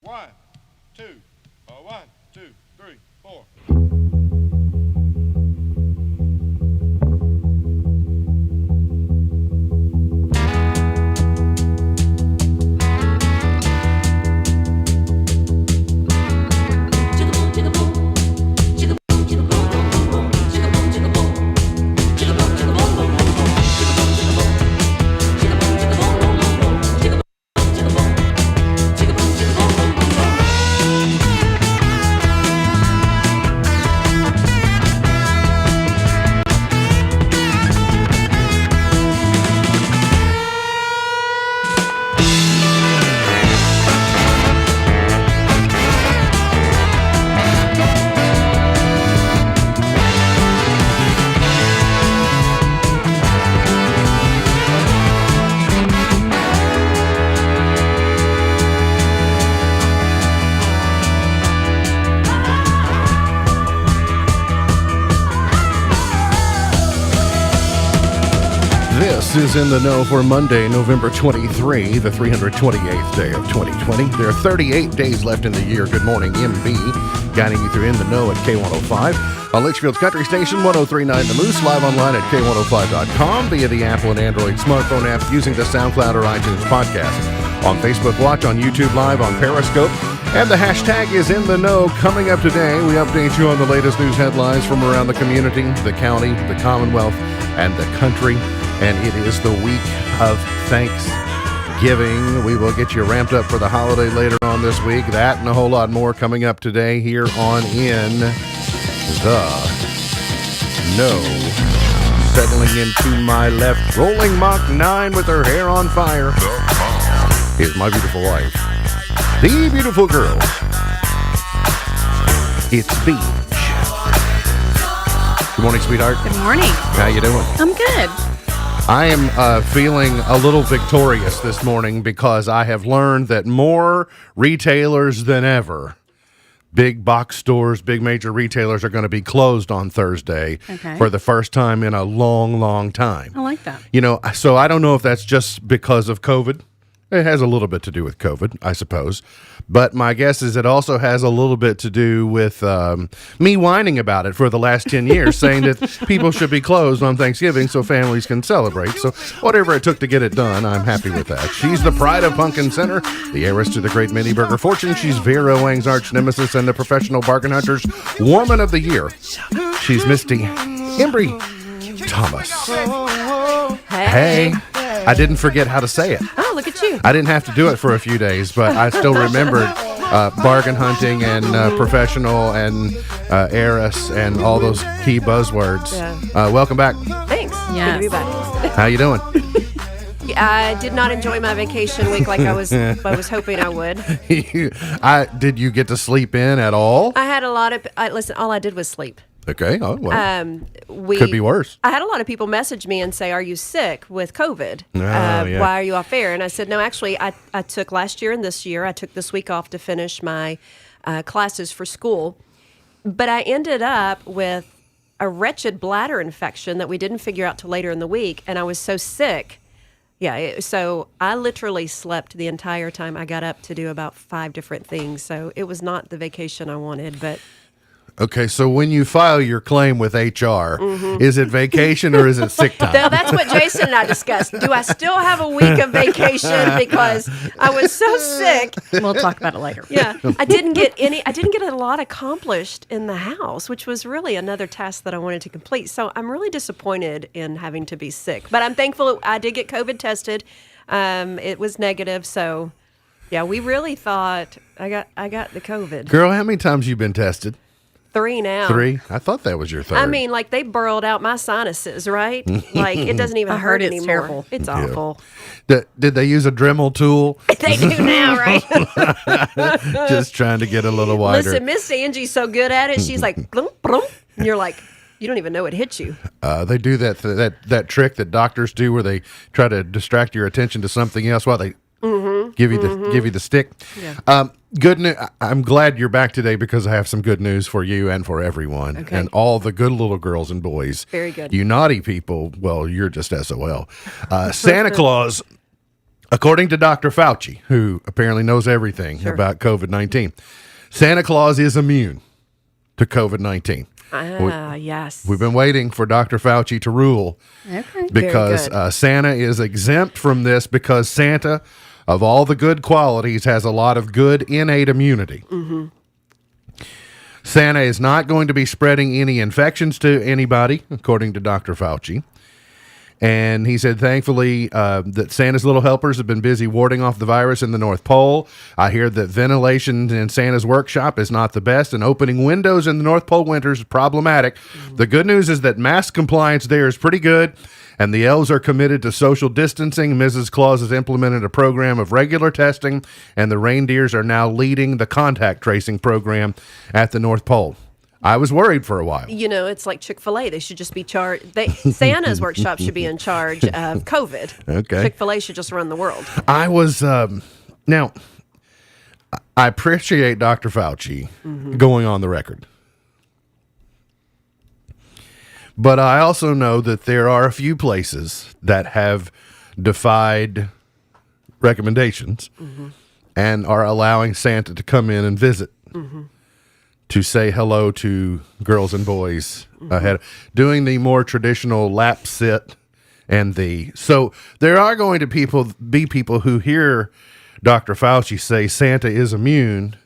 One, two, one, two, three, four. This is In the Know for Monday, November 23, the 328th day of 2020. There are 38 days left in the year. Good morning, MB, guiding you through In the Know at K105. On Litchfield's Country Station, 103.9 The Moose, live online at K105.com via the Apple and Android smartphone app using the SoundCloud or iTunes podcast. On Facebook Watch, on YouTube Live, on Periscope. And the hashtag is In the Know. Coming up today, we update you on the latest news headlines from around the community, the county, the Commonwealth, and the country. And it is the week of Thanksgiving. We will get you ramped up for the holiday later on this week. That and a whole lot more coming up today here on In the Know. Settling into my left, rolling Mach 9 with her hair on fire, is my beautiful wife, the beautiful girl. It's Beach. Good morning, sweetheart. Good morning. How you doing? I'm good. I am feeling a little victorious this morning because I have learned that more retailers than ever, big box stores, big major retailers, are going to be closed on Thursday for the first time in a long, long time. I like that. You know, so I don't know if that's just because of COVID. It has a little bit to do with COVID, I suppose. But my guess is it also has a little bit to do with me whining about it for the last 10 years, saying that people should be closed on Thanksgiving so families can celebrate. So whatever it took to get it done, I'm happy with that. She's the pride of Pumpkin Center, the heiress to the great mini burger fortune. She's Vera Wang's arch nemesis and the professional bargain hunter's woman of the year. She's Misty Embry Thomas. Hey. I didn't forget how to say it. Oh, look at you. I didn't have to do it for a few days, but I still remembered bargain hunting and professional and heiress and all those key buzzwords. Yeah. Welcome back. Thanks. Yes. Good to be back. How you doing? I did not enjoy my vacation week like I was hoping I would. Did you get to sleep in at all? I had a lot of listen. All I did was sleep. Okay. Oh, well. Could be worse. I had a lot of people message me and say, "Are you sick with COVID? Yeah. Why are you off air?" And I said, "No, actually, I took last year and this year. I took this week off to finish my classes for school, but I ended up with a wretched bladder infection that we didn't figure out till later in the week, and I was so sick." Yeah, so I literally slept the entire time. I got up to do about 5 different things. So it was not the vacation I wanted, but... Okay, so when you file your claim with HR, is it vacation or is it sick time? That's what Jason and I discussed. Do I still have a week of vacation because I was so sick? We'll talk about it later. Yeah, I didn't get a lot accomplished in the house, which was really another task that I wanted to complete. So I'm really disappointed in having to be sick. But I'm thankful I did get COVID tested. It was negative, so yeah, we really thought I got the COVID. Girl, how many times you been tested? 3 now. 3? I thought that was your third. I mean, like they burrowed out my sinuses, right? Like it doesn't even I hurt heard it's anymore. terrible. It's awful. Did they use a Dremel tool? They do now, right? Just trying to get a little wider. Listen, Miss Angie's so good at it. She's like, blum, blum, and you're like, you don't even know it hit you. They do that trick that doctors do where they try to distract your attention to something else while they give you the stick. Yeah. Good news. I'm glad you're back today because I have some good news for you and for everyone and all the good little girls and boys. Very good. You naughty people. Well, you're just SOL. Santa Claus According to Dr. Fauci, who apparently knows everything about COVID-19, Santa Claus is immune to COVID-19. Yes. We've been waiting for Dr. Fauci to rule because Very good. Santa is exempt from this because Santa, of all the good qualities, has a lot of good innate immunity. Santa is not going to be spreading any infections to anybody, according to Dr. Fauci. And he said, thankfully, that Santa's little helpers have been busy warding off the virus in the North Pole. I hear that ventilation in Santa's workshop is not the best, and opening windows in the North Pole winters is problematic. The good news is that mask compliance there is pretty good, and the elves are committed to social distancing. Mrs. Claus has implemented a program of regular testing, and the reindeers are now leading the contact tracing program at the North Pole. I was worried for a while. You know, it's like Chick-fil-A. They should just be charged. Santa's workshop should be in charge of COVID. Okay. Chick-fil-A should just run the world. I was, now, I appreciate Dr. Fauci going on the record. But I also know that there are a few places that have defied recommendations and are allowing Santa to come in and visit. To say hello to girls and boys ahead, doing the more traditional lap sit, and so there are going to be people who hear Dr. Fauci say Santa is immune,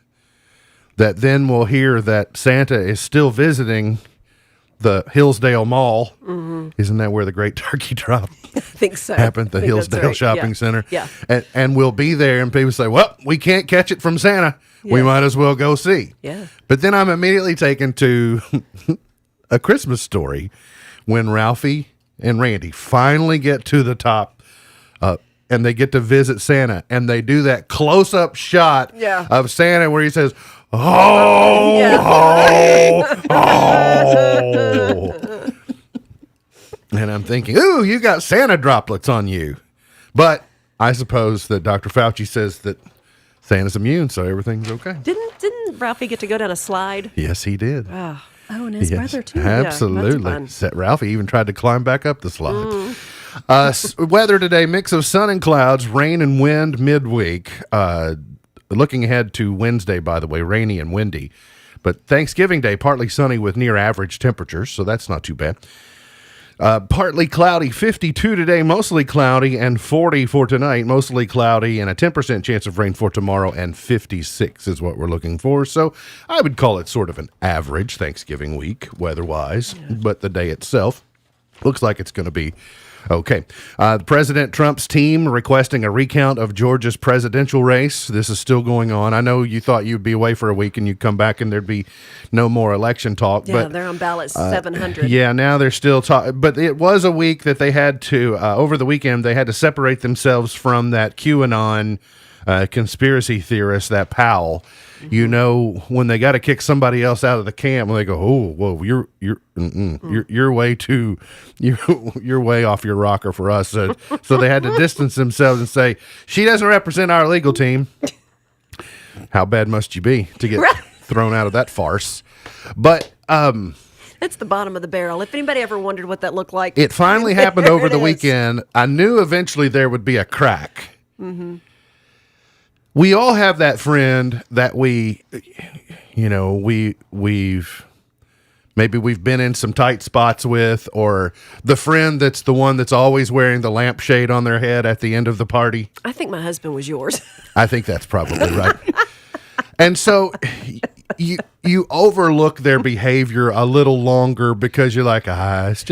that then will hear that Santa is still visiting the Hillsdale Mall. Isn't that where the Great Turkey Drop I think so. happened? The I think that's Hillsdale right. Shopping Center. Yeah. And we'll be there, and people say, well, we can't catch it from Santa. We Yeah. might as well go see. Yeah. But then I'm immediately taken to A Christmas Story when Ralphie and Randy finally get to the top and they get to visit Santa, and they do that close-up shot of Santa where he says, oh, oh. And I'm thinking, ooh, you got Santa droplets on you. But I suppose that Dr. Fauci says that Santa's immune, so everything's okay. Didn't Ralphie get to go down a slide? Yes, he did. Oh, and his Yes, brother too. absolutely. Yeah, that's fun. Ralphie even tried to climb back up the slide. Weather today, mix of sun and clouds, rain and wind midweek. Looking ahead to Wednesday, by the way, rainy and windy. But Thanksgiving Day, partly sunny with near average temperatures, so that's not too bad. Partly cloudy, 52 today, mostly cloudy, and 40 for tonight, mostly cloudy, and a 10% chance of rain for tomorrow, and 56 is what we're looking for. So I would call it sort of an average Thanksgiving week, weather-wise, but the day itself looks like it's going to be okay. President Trump's team requesting a recount of Georgia's presidential race. This is still going on. I know you thought you'd be away for a week and you'd come back and there'd be no more election talk. Yeah, but they're on ballot 700. yeah, now they're still talking. But it was a week that they had to, over the weekend, they had to separate themselves from that QAnon conspiracy theorist, that Powell. You know, when they got to kick somebody else out of the camp, they go, "Oh, whoa, you're way too, you're way off your rocker for us." So they had to distance themselves and say, "She doesn't represent our legal team." How bad must you be to get thrown out of that farce? But That's the bottom of the barrel. If anybody ever wondered what that looked like, it finally happened there over it the is. weekend. I knew eventually there would be a crack. We all have that friend that we've been in some tight spots with, or the friend that's the one that's always wearing the lampshade on their head at the end of the party. I think my husband was yours. I think that's probably right. And so you overlook their behavior a little longer because you're like, it's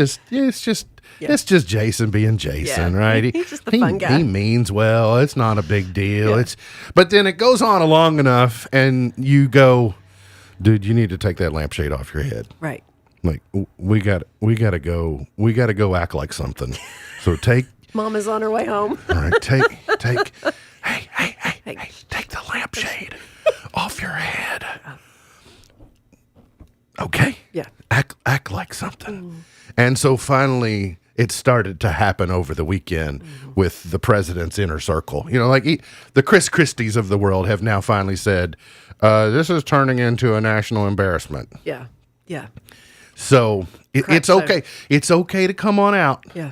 just Jason being Jason, Yeah. right? He's just the fun guy. He means well. It's not a big deal. Yeah. But then it goes on long enough, and you go, dude, you need to take that lampshade off your head. Right. Like we gotta go act like something. So take. Mom is on her way home. All right, take. Hey, take the lampshade off your head. Okay. Yeah. Act like something. And so finally, it started to happen over the weekend with the president's inner circle. You know, like the Chris Christies of the world have now finally said, this is turning into a national embarrassment. Yeah. Yeah. So it's so. okay. It's okay to come on out. Yeah.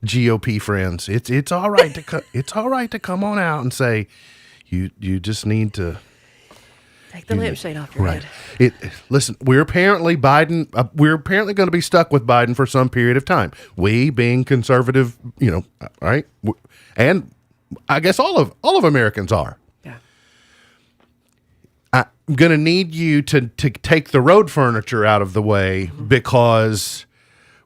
GOP friends, it's all right to it's all right to come on out and say you just need to Take the lampshade off your right. head. Listen, we're apparently going to be stuck with Biden for some period of time. We, being conservative, right, and I guess all of Americans are. Yeah. I'm going to need you to take the road furniture out of the way because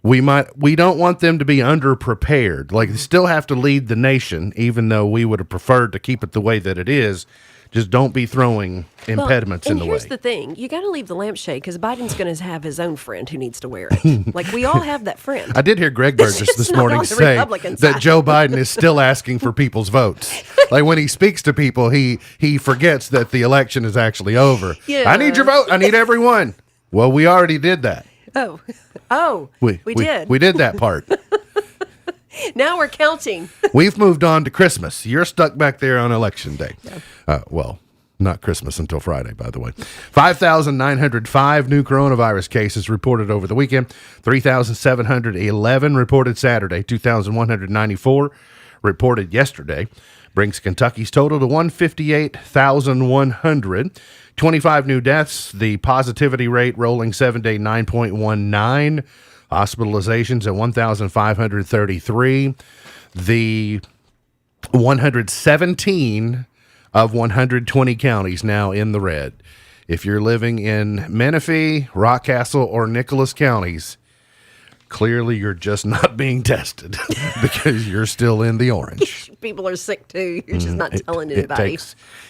we don't want them to be underprepared. Like, they still have to lead the nation, even though we would have preferred to keep it the way that it is. Just don't be throwing impediments in the way. And here's the thing. You got to leave the lampshade because Biden's going to have his own friend who needs to wear it. Like, we all have that friend. I did hear Greg Burgess this not morning on the say Republican that side. Joe Biden is still asking for people's votes. Like, when he speaks to people, he forgets that the election is actually over. Yeah. I need your vote. I need everyone. Well, we already did that. Oh, we did. We did that part. Now we're counting. We've moved on to Christmas. You're stuck back there on election day. Well, not Christmas until Friday, by the way. 5,905 new coronavirus cases reported over the weekend. 3,711 reported Saturday. 2,194 reported yesterday. Brings Kentucky's total to 158,100. 25 new deaths. The positivity rate rolling 7-day 9.19. Hospitalizations at 1,533. The 117 of 120 counties now in the red. If you're living in Menifee, Rockcastle, or Nicholas counties, clearly you're just not being tested because you're still in the orange. People are sick too. You're just not telling anybody.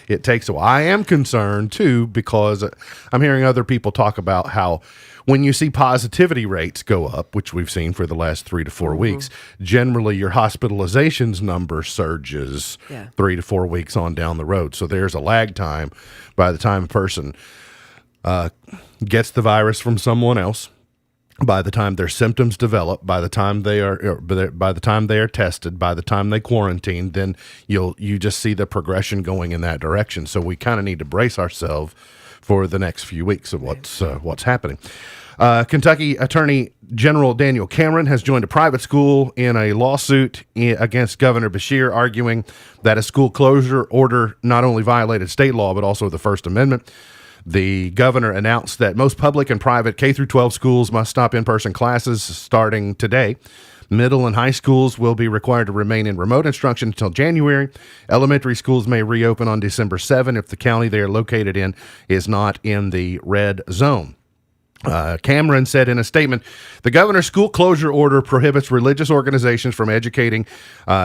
It takes a while. I am concerned too because I'm hearing other people talk about how when you see positivity rates go up, which we've seen for the last 3 to 4 weeks, generally your hospitalizations number surges 3 to 4 weeks on down the road. So there's a lag time by the time a person gets the virus from someone else, by the time their symptoms develop, by the time they are tested, by the time they quarantine, then you just see the progression going in that direction. So we kind of need to brace ourselves for the next few weeks of what's happening. Kentucky Attorney General Daniel Cameron has joined a private school in a lawsuit against Governor Beshear, arguing that a school closure order not only violated state law, but also the First Amendment. The governor announced that most public and private K-12 schools must stop in-person classes starting today. Middle and high schools will be required to remain in remote instruction until January. Elementary schools may reopen on December 7 if the county they are located in is not in the red zone. Cameron said in a statement, the governor's school closure order prohibits religious organizations from educating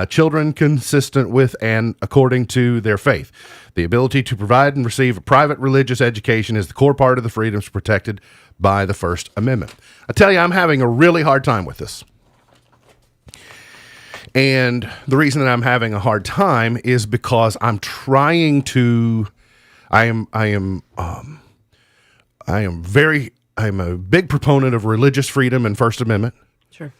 children consistent with and according to their faith. The ability to provide and receive a private religious education is the core part of the freedoms protected by the First Amendment. I tell you, I'm having a really hard time with this. And the reason that I'm having a hard time is because I'm trying to, I'm a big proponent of religious freedom and First Amendment. Sure.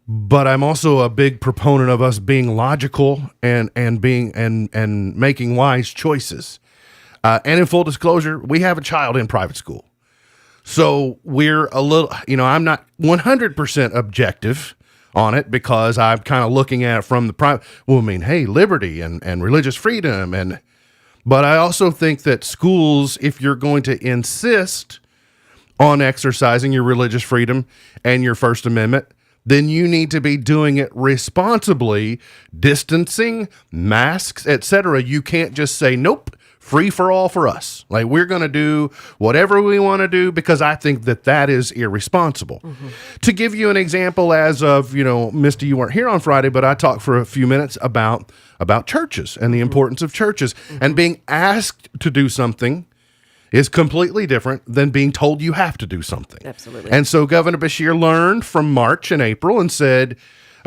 But I'm also a big proponent of us being logical and making wise choices. And in full disclosure, we have a child in private school. So we're a little, I'm not 100% objective on it because I'm kind of looking at it from the private. Well, hey, liberty and religious freedom. But I also think that schools, if you're going to insist on exercising your religious freedom and your First Amendment, then you need to be doing it responsibly, distancing, masks, etc. You can't just say, nope, free for all for us. Like, we're going to do whatever we want to do because I think that is irresponsible. Mm-hmm. To give you an example, as of, Misty, you weren't here on Friday, but I talked for a few minutes about churches and the importance of churches. Mm-hmm. And being asked to do something is completely different than being told you have to do something. Absolutely. And so Governor Beshear learned from March and April and said,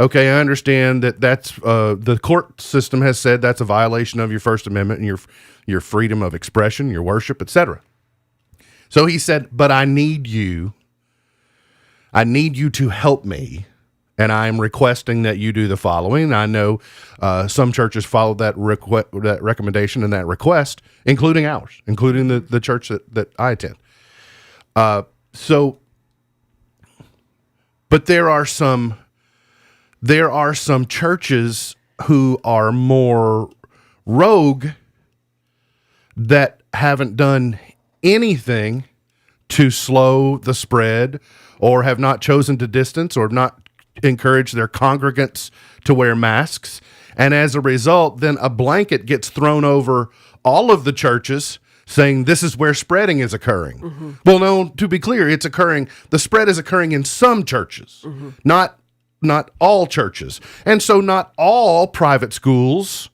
okay, I understand that's the court system has said that's a violation of your First Amendment and your freedom of expression, your worship, etc. So he said, but I need you to help me. And I'm requesting that you do the following. I know some churches followed that recommendation and that request, including ours, including the church that I attend. But there are some there are some churches who are more rogue that haven't done anything to slow the spread, or have not chosen to distance or not encourage their congregants to wear masks. And as a result, then a blanket gets thrown over all of the churches saying this is where spreading is occurring. Well, no, to be clear, the spread is occurring in some churches, not all churches. And so not all private schools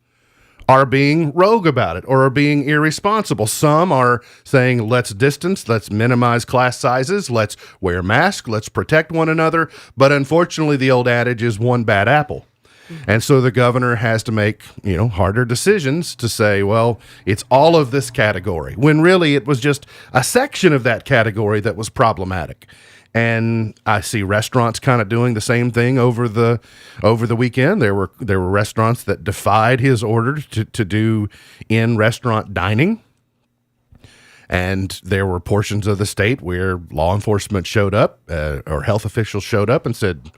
are being rogue about it or are being irresponsible. Some are saying, let's distance, let's minimize class sizes, let's wear masks, let's protect one another. But unfortunately, the old adage is one bad apple. And so the governor has to make, harder decisions to say, well, it's all of this category, when really it was just a section of that category that was problematic. And I see restaurants kind of doing the same thing over the weekend. There were restaurants that defied his order to do in-restaurant dining. And there were portions of the state where law enforcement showed up, or health officials showed up and said,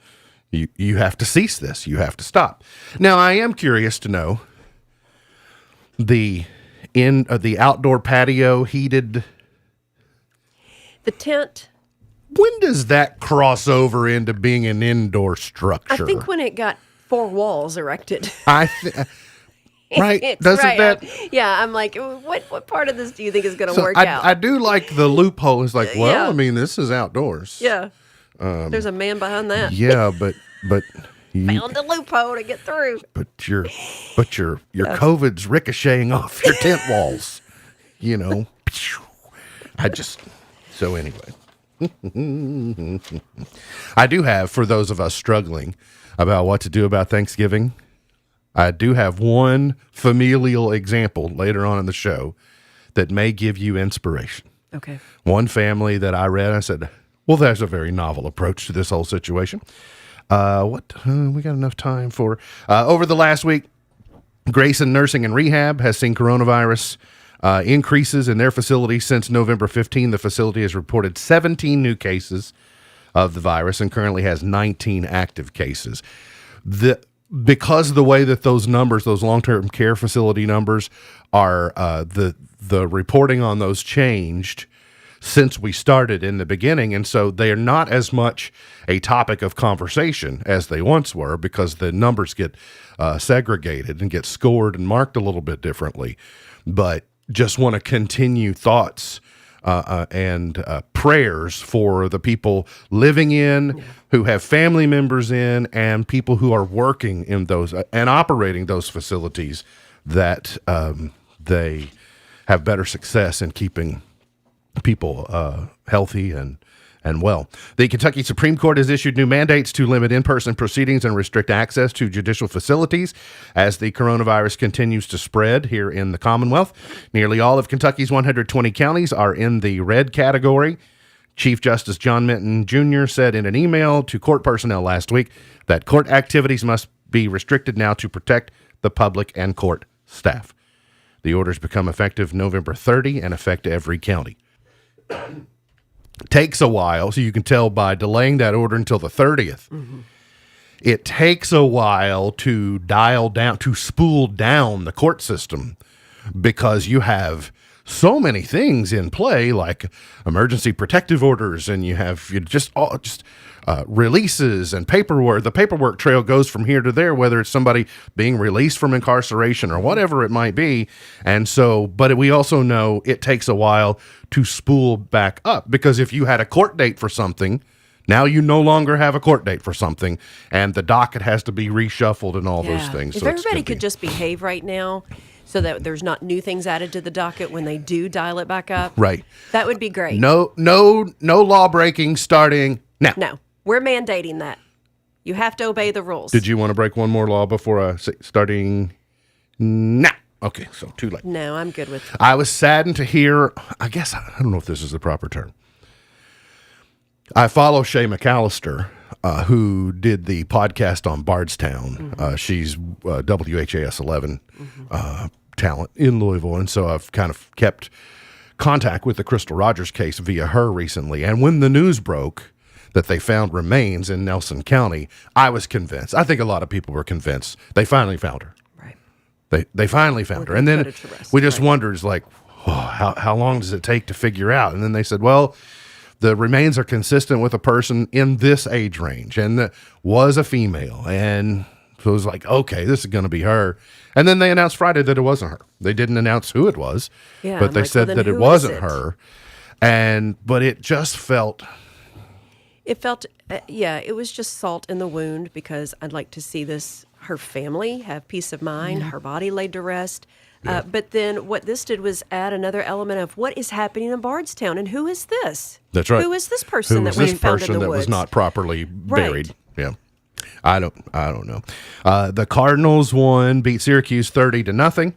you have to cease this. You have to stop. Now, I am curious to know the outdoor patio heated. The tent. When does that cross over into being an indoor structure? I think when it got 4 walls erected. Right? Doesn't right. that? Yeah, I'm like, what part of this do you think is going to work out? I do like the loophole. It's like, well, Yeah. I mean, this is outdoors. Yeah. There's a man behind that. Yeah, but Found a loophole to get through. But your COVID's ricocheting off your tent walls. So anyway. I do have, for those of us struggling about what to do about Thanksgiving, I do have one familial example later on in the show that may give you inspiration. Okay. One family that I read, I said, well, there's a very novel approach to this whole situation. We got enough time for, over the last week, Grayson Nursing and Rehab has seen coronavirus increases in their facility since November 15. The facility has reported 17 new cases of the virus and currently has 19 active cases. Because of the way that those numbers, those long-term care facility numbers are, the reporting on those changed since we started in the beginning. And so they are not as much a topic of conversation as they once were, because the numbers get segregated and get scored and marked a little bit differently. But just want to continue thoughts and prayers for the people living in, who have family members in, and people who are working in those and operating those facilities, that they have better success in keeping people healthy and well. The Kentucky Supreme Court has issued new mandates to limit in-person proceedings and restrict access to judicial facilities as the coronavirus continues to spread here in the Commonwealth. Nearly all of Kentucky's 120 counties are in the red category. Chief Justice John Minton Jr. said in an email to court personnel last week that court activities must be restricted now to protect the public and court staff. The orders become effective November 30 and affect every county. Takes a while, so you can tell by delaying that order until the 30th. Mm-hmm. It takes a while to dial down, to spool down the court system, because you have so many things in play, like emergency protective orders, and you have releases and paperwork. The paperwork trail goes from here to there, whether it's somebody being released from incarceration or whatever it might be. And so, but we also know it takes a while to spool back up, because if you had a court date for something, now you no longer have a court date for something, and the docket has to be reshuffled and all those things. If everybody could just behave right now, so that there's not new things added to the docket when they do dial it back up. Right. That would be great. No law breaking starting now. No, we're mandating that. You have to obey the rules. Did you want to break one more law before starting now? Okay, so too late. No, I'm good with I was saddened to hear, I guess, I don't know if this is the proper term. I follow Shay McAllister, who did the podcast on Bardstown. Mm-hmm. She's WHAS 11 talent in Louisville, and so I've kind of kept contact with the Crystal Rogers case via her recently. And when the news broke that they found remains in Nelson County, I was convinced. I think a lot of people were convinced they finally found her. Right. They finally found her. And then we just wondered, like, how long does it take to figure out? And then they said, well, the remains are consistent with a person in this age range and was a female. And so it was like, okay, this is going to be her. And then they announced Friday that it wasn't her. They didn't announce who it was, but they said that it wasn't her. But it just felt... It felt, it was just salt in the wound, because I'd like to see her family have peace of mind, her body laid to rest. Yeah. But then what this did was add another element of what is happening in Bardstown, and who is this? That's right. Who is this person that we found in the woods? Was not properly buried? Yeah, I don't know. The Cardinals beat Syracuse 30-0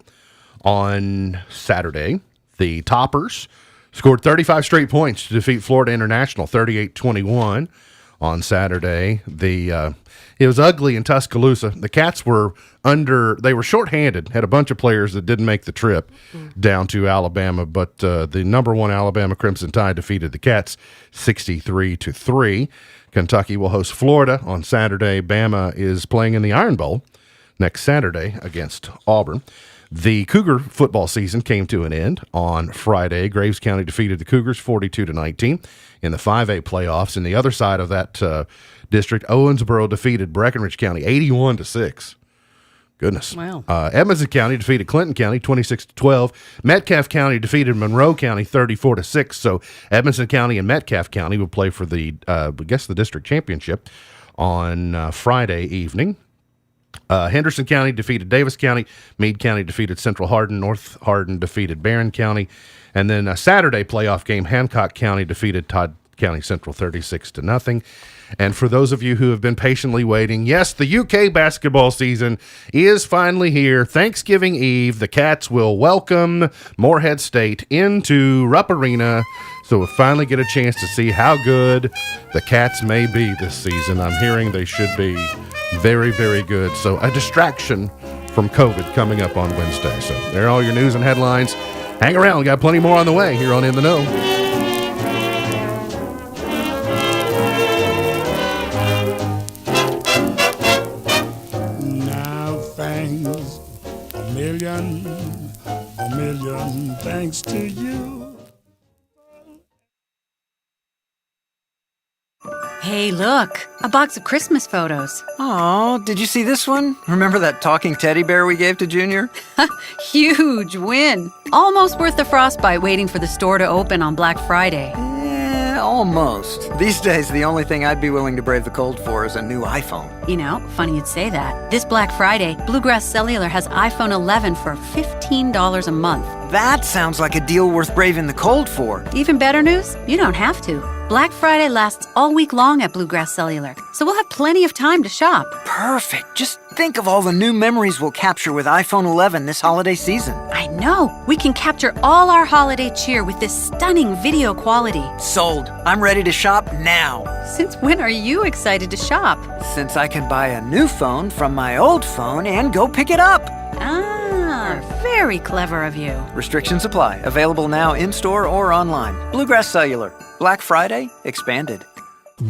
on Saturday. The Toppers scored 35 straight points to defeat Florida International 38-21 on Saturday. It was ugly in Tuscaloosa. The Cats were shorthanded, had a bunch of players that didn't make the trip down to Alabama, but the number one Alabama Crimson Tide defeated the Cats 63-3. Kentucky will host Florida on Saturday. Bama is playing in the Iron Bowl next Saturday against Auburn. The Cougar football season came to an end on Friday. Graves County defeated the Cougars 42-19 in the 5A playoffs. In the other side of that district, Owensboro defeated Breckinridge County 81-6. Goodness. Wow. Edmonson County defeated Clinton County 26-12. Metcalfe County defeated Monroe County 34-6. So Edmonson County and Metcalfe County will play for the district championship on Friday evening. Henderson County defeated Davis County. Meade County defeated Central Hardin. North Hardin defeated Barron County. And then a Saturday playoff game, Hancock County defeated Todd County Central 36-0. And for those of you who have been patiently waiting, yes, the UK basketball season is finally here. Thanksgiving Eve, the Cats will welcome Morehead State into Rupp Arena. So we'll finally get a chance to see how good the Cats may be this season. I'm hearing they should be very, very good. So a distraction from COVID coming up on Wednesday. So there are all your news and headlines. Hang around. We got plenty more on the way here on In the Know. A million thanks to you. Hey, look, a box of Christmas photos. Oh, did you see this one? Remember that talking teddy bear we gave to Junior? Huge win. Almost worth the frostbite waiting for the store to open on Black Friday. Almost. These days, the only thing I'd be willing to brave the cold for is a new iPhone. You know, funny you'd say that. This Black Friday, Bluegrass Cellular has iPhone 11 for $15 a month. That sounds like a deal worth braving the cold for. Even better news? You don't have to. Black Friday lasts all week long at Bluegrass Cellular, so we'll have plenty of time to shop. Perfect. Just think of all the new memories we'll capture with iPhone 11 this holiday season. I know. We can capture all our holiday cheer with this stunning video quality. Sold. I'm ready to shop now. Since when are you excited to shop? Since I can buy a new phone from my old phone and go pick it up. Ah, very clever of you. Restrictions apply. Available now in-store or online. Bluegrass Cellular. Black Friday expanded.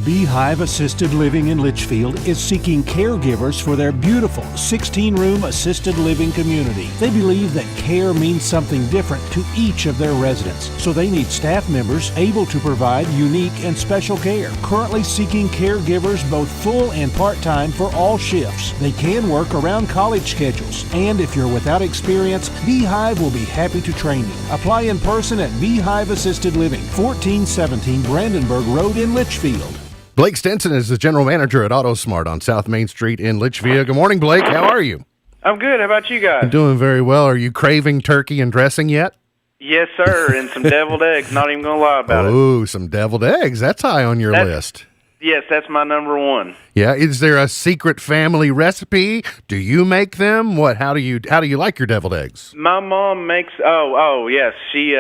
Beehive Assisted Living in Litchfield is seeking caregivers for their beautiful 16-room assisted living community. They believe that care means something different to each of their residents, so they need staff members able to provide unique and special care. Currently seeking caregivers both full and part-time for all shifts. They can work around college schedules, and if you're without experience, Beehive will be happy to train you. Apply in person at Beehive Assisted Living, 1417 Brandenburg Road in Litchfield. Blake Stinson is the general manager at AutoSmart on South Main Street in Litchfield. Good morning, Blake. How are you? I'm good. How about you guys? I'm doing very well. Are you craving turkey and dressing yet? Yes, sir, and some deviled eggs. Not even going to lie about it. Oh, some deviled eggs. That's high on your list. Yes, that's my number one. Yeah. Is there a secret family recipe? Do you make them? What? How do you like your deviled eggs? My mom makes. Oh, yes. She.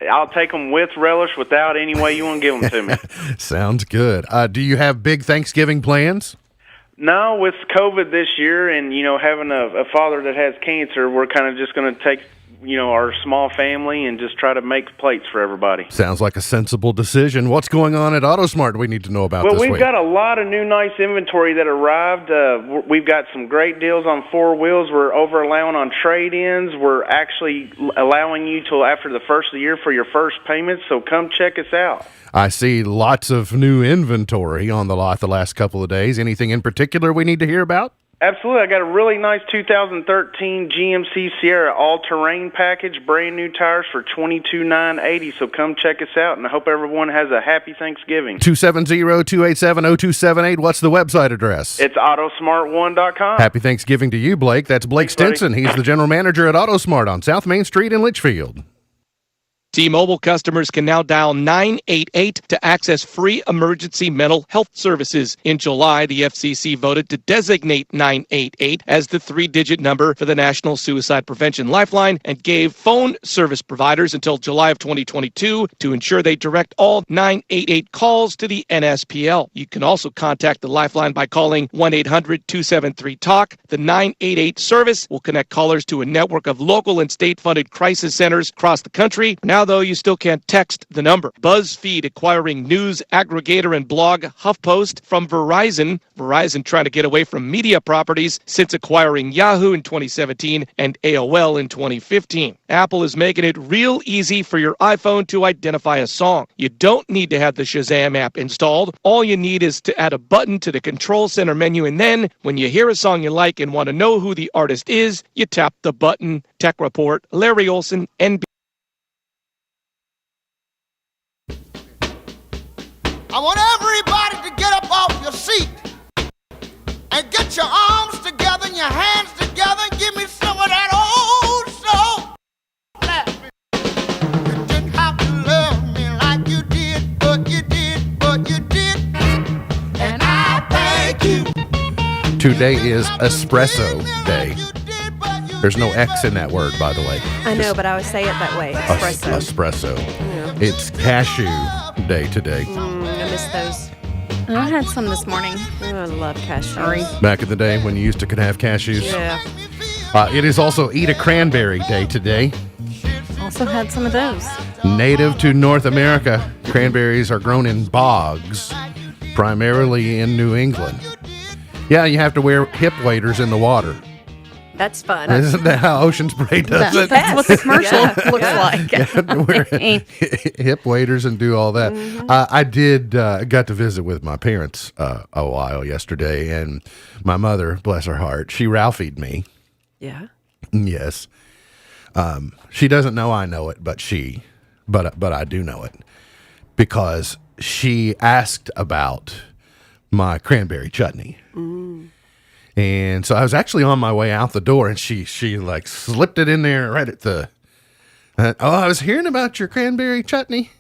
I'll take them with relish, without, any way you want to give them to me. Sounds good. Do you have big Thanksgiving plans? No, with COVID this year, and having a father that has cancer, we're kind of just going to take our small family and just try to make plates for everybody. Sounds like a sensible decision. What's going on at AutoSmart we need to know about Well, this we've week? got a lot of new nice inventory that arrived. We've got some great deals on 4 wheels. We're over allowing on trade-ins. We're actually allowing you till after the first of the year for your first payment, so come check us out. I see lots of new inventory on the lot the last couple of days. Anything in particular we need to hear about? Absolutely. I got a really nice 2013 GMC Sierra all-terrain package, brand new tires for $22,980. So come check us out, and I hope everyone has a happy Thanksgiving. 270-287-0278. What's the website address? It's autosmart1.com. Happy Thanksgiving to you, Blake. That's Blake Thanks, buddy. Stinson. He's the general manager at AutoSmart on South Main Street in Litchfield. T-Mobile customers can now dial 988 to access free emergency mental health services. In July, the FCC voted to designate 988 as the 3-digit number for the National Suicide Prevention Lifeline and gave phone service providers until July of 2022 to ensure they direct all 988 calls to the NSPL. You can also contact the Lifeline by calling 1-800-273-TALK. The 988 service will connect callers to a network of local and state-funded crisis centers across the country. Now, though, you still can't text the number. BuzzFeed acquiring news aggregator and blog HuffPost from Verizon. Verizon trying to get away from media properties since acquiring Yahoo in 2017 and AOL in 2015. Apple is making it real easy for your iPhone to identify a song. You don't need to have the Shazam app installed. All you need is to add a button to the Control Center menu, and then when you hear a song you like and want to know who the artist is, you tap the button. Tech Report, Larry Olson, NBC. I want everybody to get up off your seat and get your arms together and your hands together and give me some of that old soul. You didn't have to love me like you did, but you did, but you did. And I thank you. Today is Espresso Day. There's no X in that word, by the way. I know, but I always say it that way. Espresso. Espresso. Yeah. It's Cashew Day today. I miss those. I had some this morning. Oh, I love cashews. Sorry. Back in the day when you used to could have cashews. Yeah. It is also Eat a Cranberry Day today. Also had some of those. Native to North America, cranberries are grown in bogs, primarily in New England. Yeah, you have to wear hip waders in the water. That's fun. Isn't that how Ocean Spray does it? That's what the commercial looks like. You have to wear hip waders and do all that. I did got to visit with my parents a while yesterday, and my mother, bless her heart, she Ralphied me. Yeah. Yes. She doesn't know I know it, but I do know it because she asked about my cranberry chutney. And so I was actually on my way out the door, and she like slipped it in there right at the. I was hearing about your cranberry chutney.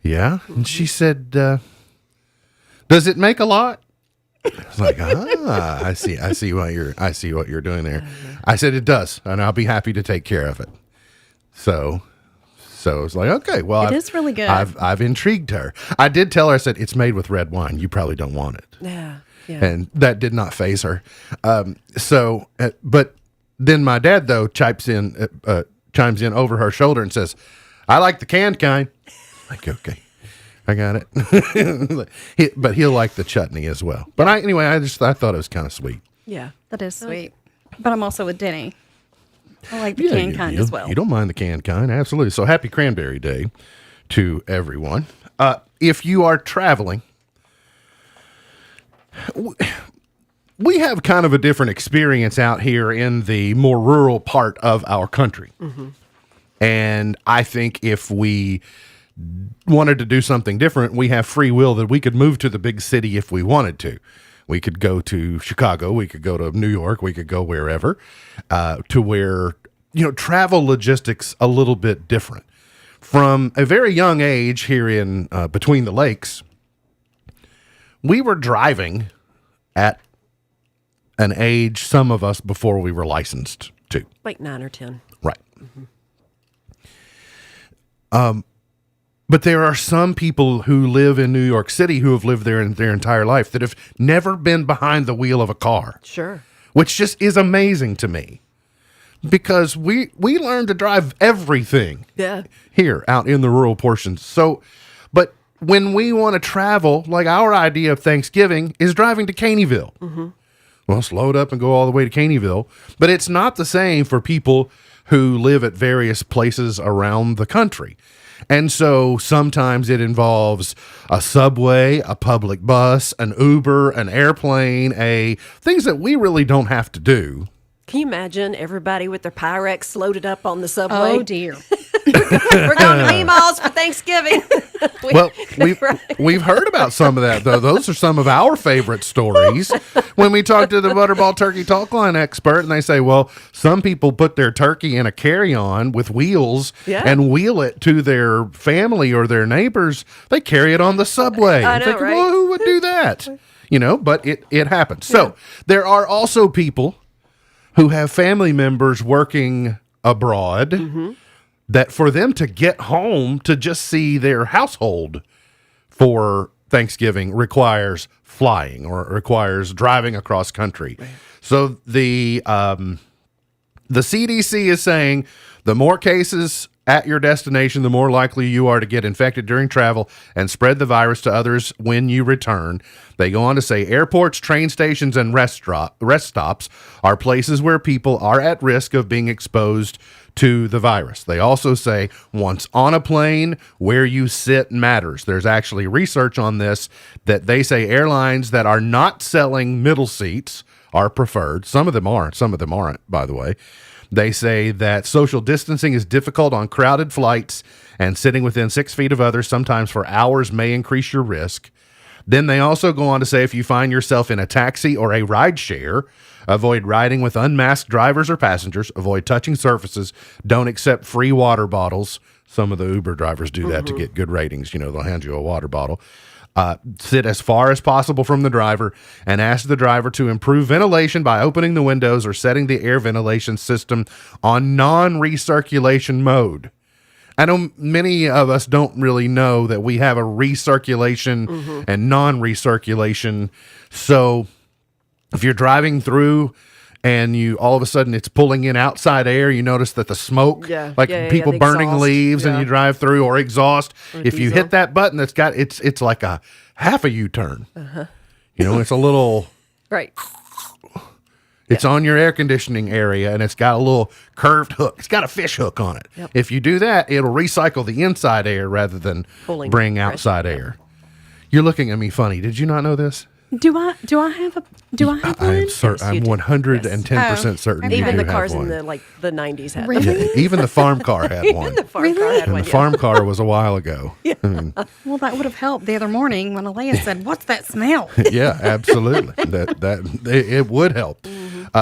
Yeah, and she said, "Does it make a lot?" I was like, I see what you're doing there. I said it does, and I'll be happy to take care of it. So it's like, okay, well, It is really good. I've intrigued her. I did tell her, I said it's made with red wine. You probably don't want it. Yeah. Yeah. And that did not faze her. But then my dad though chimes in over her shoulder and says, "I like the canned kind." Like, okay, I got it. But he'll like the chutney as well. But I thought it was kind of sweet. Yeah. That is sweet. But I'm also with Denny. I like the canned kind as well. You don't mind the canned kind, absolutely. So happy Cranberry Day to everyone. If you are traveling, we have kind of a different experience out here in the more rural part of our country. Mm-hmm. And I think if we wanted to do something different, we have free will that we could move to the big city if we wanted to. We could go to Chicago, we could go to New York, we could go wherever, to where, travel logistics a little bit different. From a very young age here in between the lakes, we were driving at an age, some of us, before we were licensed to. Like 9 or 10. Right. Mm-hmm. But there are some people who live in New York City who have lived there in their entire life that have never been behind the wheel of a car. Sure. Which just is amazing to me. because we learn to drive everything Yeah. here out in the rural portions. So, but when we want to travel, like our idea of Thanksgiving is driving to Caneyville. Well, let's load up and go all the way to Caneyville. But it's not the same for people who live at various places around the country. And so sometimes it involves a subway, a public bus, an Uber, an airplane, things that we really don't have to do. Can you imagine everybody with their Pyrex loaded up on the subway? Oh dear. We're going to Meemaw's for Thanksgiving. Well, we've heard about some of that, though. Those are some of our favorite stories. When we talk to the Butterball Turkey Talk Line expert, and they say, well, some people put their turkey in a carry-on with wheels and wheel it to their family or their neighbors. They carry it on the subway. I know, think, right? well, who would do that? But it happens. So there are also people who have family members working abroad that for them to get home to just see their household for Thanksgiving requires flying or requires driving across country. Right. So the CDC is saying the more cases at your destination, the more likely you are to get infected during travel and spread the virus to others when you return. They go on to say airports, train stations, and rest stops are places where people are at risk of being exposed to the virus. They also say once on a plane, where you sit matters. There's actually research on this that they say airlines that are not selling middle seats are preferred. Some of them are, some of them aren't, by the way. They say that social distancing is difficult on crowded flights, and sitting within 6 feet of others, sometimes for hours, may increase your risk. Then they also go on to say if you find yourself in a taxi or a ride share, avoid riding with unmasked drivers or passengers, avoid touching surfaces, don't accept free water bottles. Some of the Uber drivers do that to get good ratings. They'll hand you a water bottle. Sit as far as possible from the driver and ask the driver to improve ventilation by opening the windows or setting the air ventilation system on non-recirculation mode. I know many of us don't really know that we have a recirculation and non-recirculation. So if you're driving through and you all of a sudden it's pulling in outside air, you notice that the smoke, people the burning exhaust. leaves and you drive through, or exhaust. Or if you diesel. hit that button, it's like a half a U-turn. It's a little, Right. it's on your air conditioning area and it's got a little curved hook. It's got a fish hook on it. Yep. If you do that, it'll recycle the inside air rather than bring outside air. You're looking at me funny. Did you not know this? Do I have one? I'm 110% certain. Okay. You Even do the cars have in one. the 90s had Really? them. Yeah, even the farm car had one. The farm car had And one. the farm car was a while ago. I mean, Well, that would have helped the other morning when Alea said, "What's that smell?" yeah, absolutely. It would help.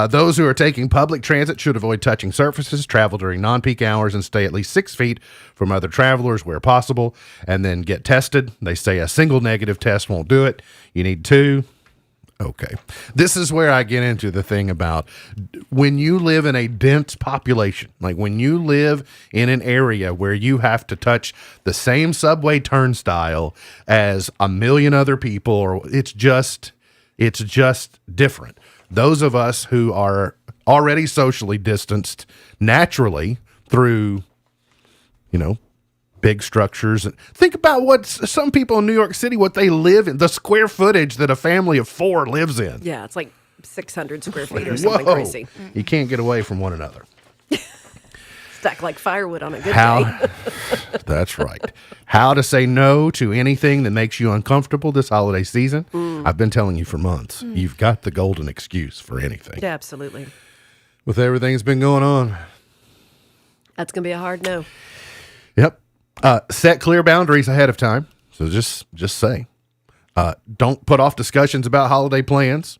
Those who are taking public transit should avoid touching surfaces, travel during non-peak hours, and stay at least 6 feet from other travelers where possible, and then get tested. They say a single negative test won't do it. You need 2. Okay. This is where I get into the thing about when you live in a dense population, like when you live in an area where you have to touch the same subway turnstile as a million other people, or it's just different. Those of us who are already socially distanced naturally through, big structures. Think about what some people in New York City, what they live in, the square footage that a family of 4 lives in. Yeah, it's like 600 square feet or something crazy. You can't get away from one another. Stacked like firewood on a good day. That's right. How to say no to anything that makes you uncomfortable this holiday season. I've been telling you for months. You've got the golden excuse for anything. Yeah, absolutely. With everything that's been going on. That's going to be a hard no. Yep. Set clear boundaries ahead of time. So just say, don't put off discussions about holiday plans.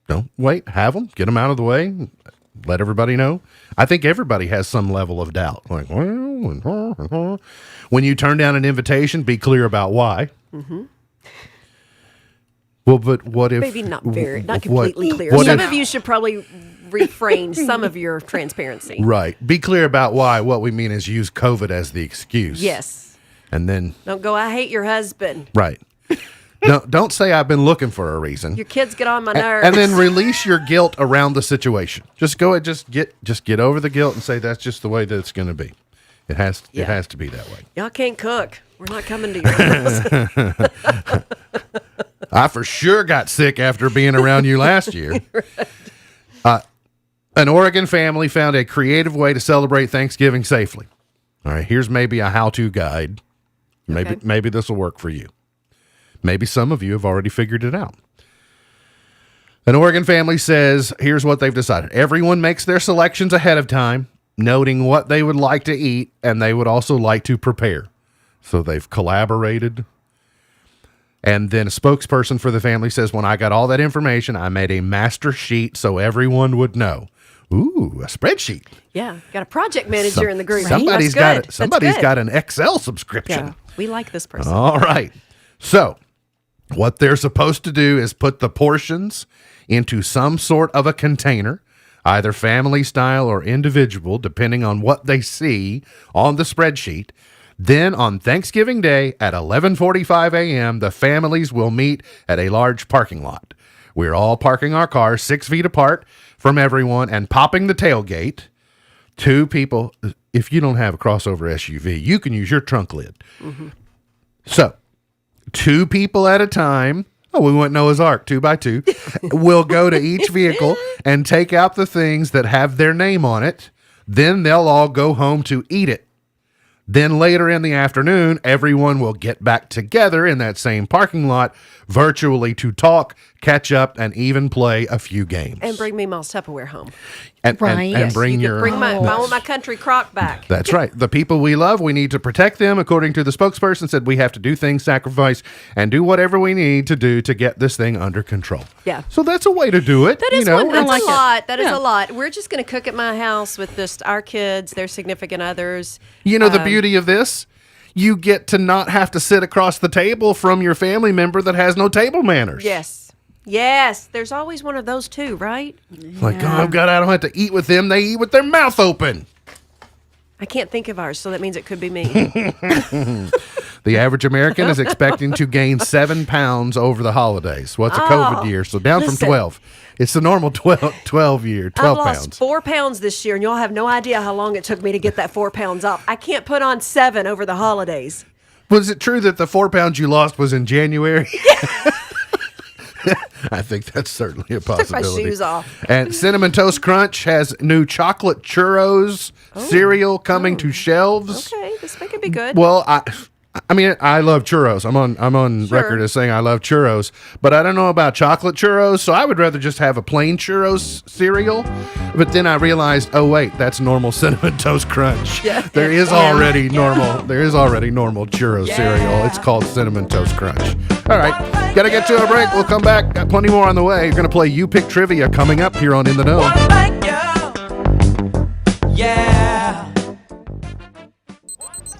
Don't wait. Have them. Get them out of the way. Let everybody know. I think everybody has some level of doubt. Like, well, when you turn down an invitation, be clear about why. Well, but what if Maybe not completely clear. What Some if- of you should probably refrain some of your transparency. Right. Be clear about why. What we mean is use COVID as the excuse. Yes. And then Don't go, I hate your husband. right. Don't say I've been looking for a reason. Your kids get on my nerves. And then release your guilt around the situation. Just go and just get over the guilt and say that's just the way that it's going to be. It has to be that way. Y'all can't cook. We're not coming to your house. I for sure got sick after being around you last year. An Oregon family found a creative way to celebrate Thanksgiving safely. All right, here's maybe a how-to guide. Maybe this will work for you. Maybe some of you have already figured it out. An Oregon family says, here's what they've decided. Everyone makes their selections ahead of time, noting what they would like to eat, and they would also like to prepare. So they've collaborated. And then a spokesperson for the family says, when I got all that information, I made a master sheet so everyone would know. Ooh, a spreadsheet. Yeah, got a project manager in the group. Somebody's got an Excel subscription. Yeah, we like this person. All right. So what they're supposed to do is put the portions into some sort of a container, either family style or individual, depending on what they see on the spreadsheet. Then on Thanksgiving Day at 11:45 a.m., the families will meet at a large parking lot. We're all parking our cars 6 feet apart from everyone and popping the tailgate. 2 people, if you don't have a crossover SUV, you can use your trunk lid. Mm-hmm. So 2 people at a time. Oh, we went Noah's Ark 2 by 2. We'll go to each vehicle and take out the things that have their name on it. Then they'll all go home to eat it. Then later in the afternoon, everyone will get back together in that same parking lot virtually to talk, catch up, and even play a few games. And bring me my Tupperware home. And bring your... I want my country crock back. That's right. The people we love, we need to protect them. According to the spokesperson, said we have to do things, sacrifice, and do whatever we need to do to get this thing under control. Yeah. So that's a way to do it. That is a lot. That is a lot. We're just going to cook at my house with just our kids, their significant others. You know the beauty of this? You get to not have to sit across the table from your family member that has no table manners. Yes. There's always one of those too, right? Like, I don't have to eat with them. They eat with their mouth open. I can't think of ours, so that means it could be me. The average American is expecting to gain 7 pounds over the holidays. Well, it's a COVID year, so down from 12. It's the normal 12 pounds. I've lost 4 pounds this year, and y'all have no idea how long it took me to get that 4 pounds off. I can't put on 7 over the holidays. Was it true that the 4 pounds you lost was in January? I think that's certainly a possibility. Took my shoes off. And Cinnamon Toast Crunch has new chocolate churros cereal coming to shelves. Okay, this could be good. Well, I mean, I love churros. I'm on record as saying I love churros, but I don't know about chocolate churros, so I would rather just have a plain churros cereal. But then I realized, oh wait, that's normal Cinnamon Toast Crunch. Yeah. There is already normal churros cereal. It's called Cinnamon Toast Crunch. All right, gotta get to a break. We'll come back. Got plenty more on the way. You're gonna play You Pick Trivia coming up here on In the Know. Yeah.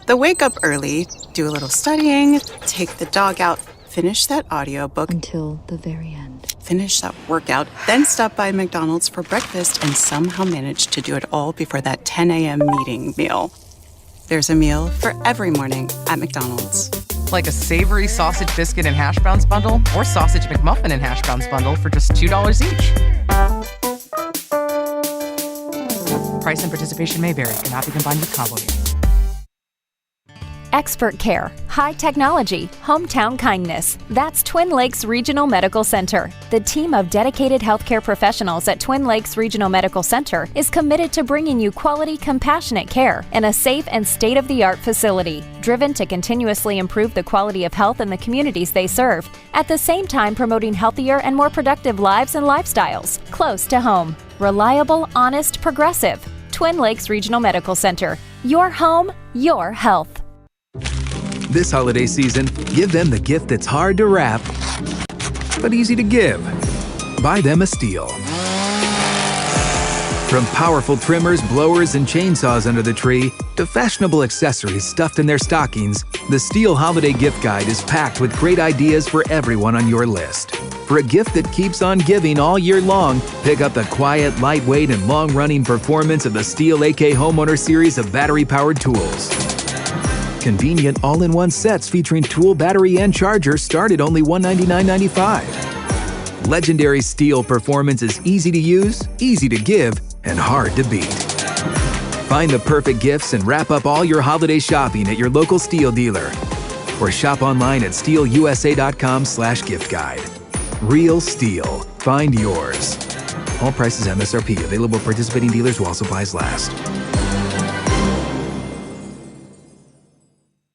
The wake up early, do a little studying, take the dog out, finish that audiobook until the very end. Finish that workout, then stop by McDonald's for breakfast and somehow manage to do it all before that 10 a.m. meeting meal. There's a meal for every morning at McDonald's. Like a savory sausage biscuit and hash browns bundle or sausage McMuffin and hash browns bundle for just $2 each. Price and participation may vary. Cannot be combined with combo meals. Expert care, high technology, hometown kindness. That's Twin Lakes Regional Medical Center. The team of dedicated healthcare professionals at Twin Lakes Regional Medical Center is committed to bringing you quality, compassionate care in a safe and state-of-the-art facility, driven to continuously improve the quality of health in the communities they serve, at the same time promoting healthier and more productive lives and lifestyles, close to home. Reliable, honest, progressive. Twin Lakes Regional Medical Center. Your home, your health. This holiday season, give them the gift that's hard to wrap, but easy to give. Buy them a Stihl. From powerful trimmers, blowers, and chainsaws under the tree, to fashionable accessories stuffed in their stockings, the Stihl Holiday Gift Guide is packed with great ideas for everyone on your list. For a gift that keeps on giving all year long, pick up the quiet, lightweight, and long-running performance of the Stihl AK Homeowner series of battery-powered tools. Convenient all-in-one sets featuring tool, battery, and charger start at only $199.95. Legendary STIHL performance is easy to use, easy to give, and hard to beat. Find the perfect gifts and wrap up all your holiday shopping at your local STIHL dealer. Or shop online at stihlusa.com/gift guide. Real STIHL. Find yours. All prices MSRP. Available at participating dealers while supplies last.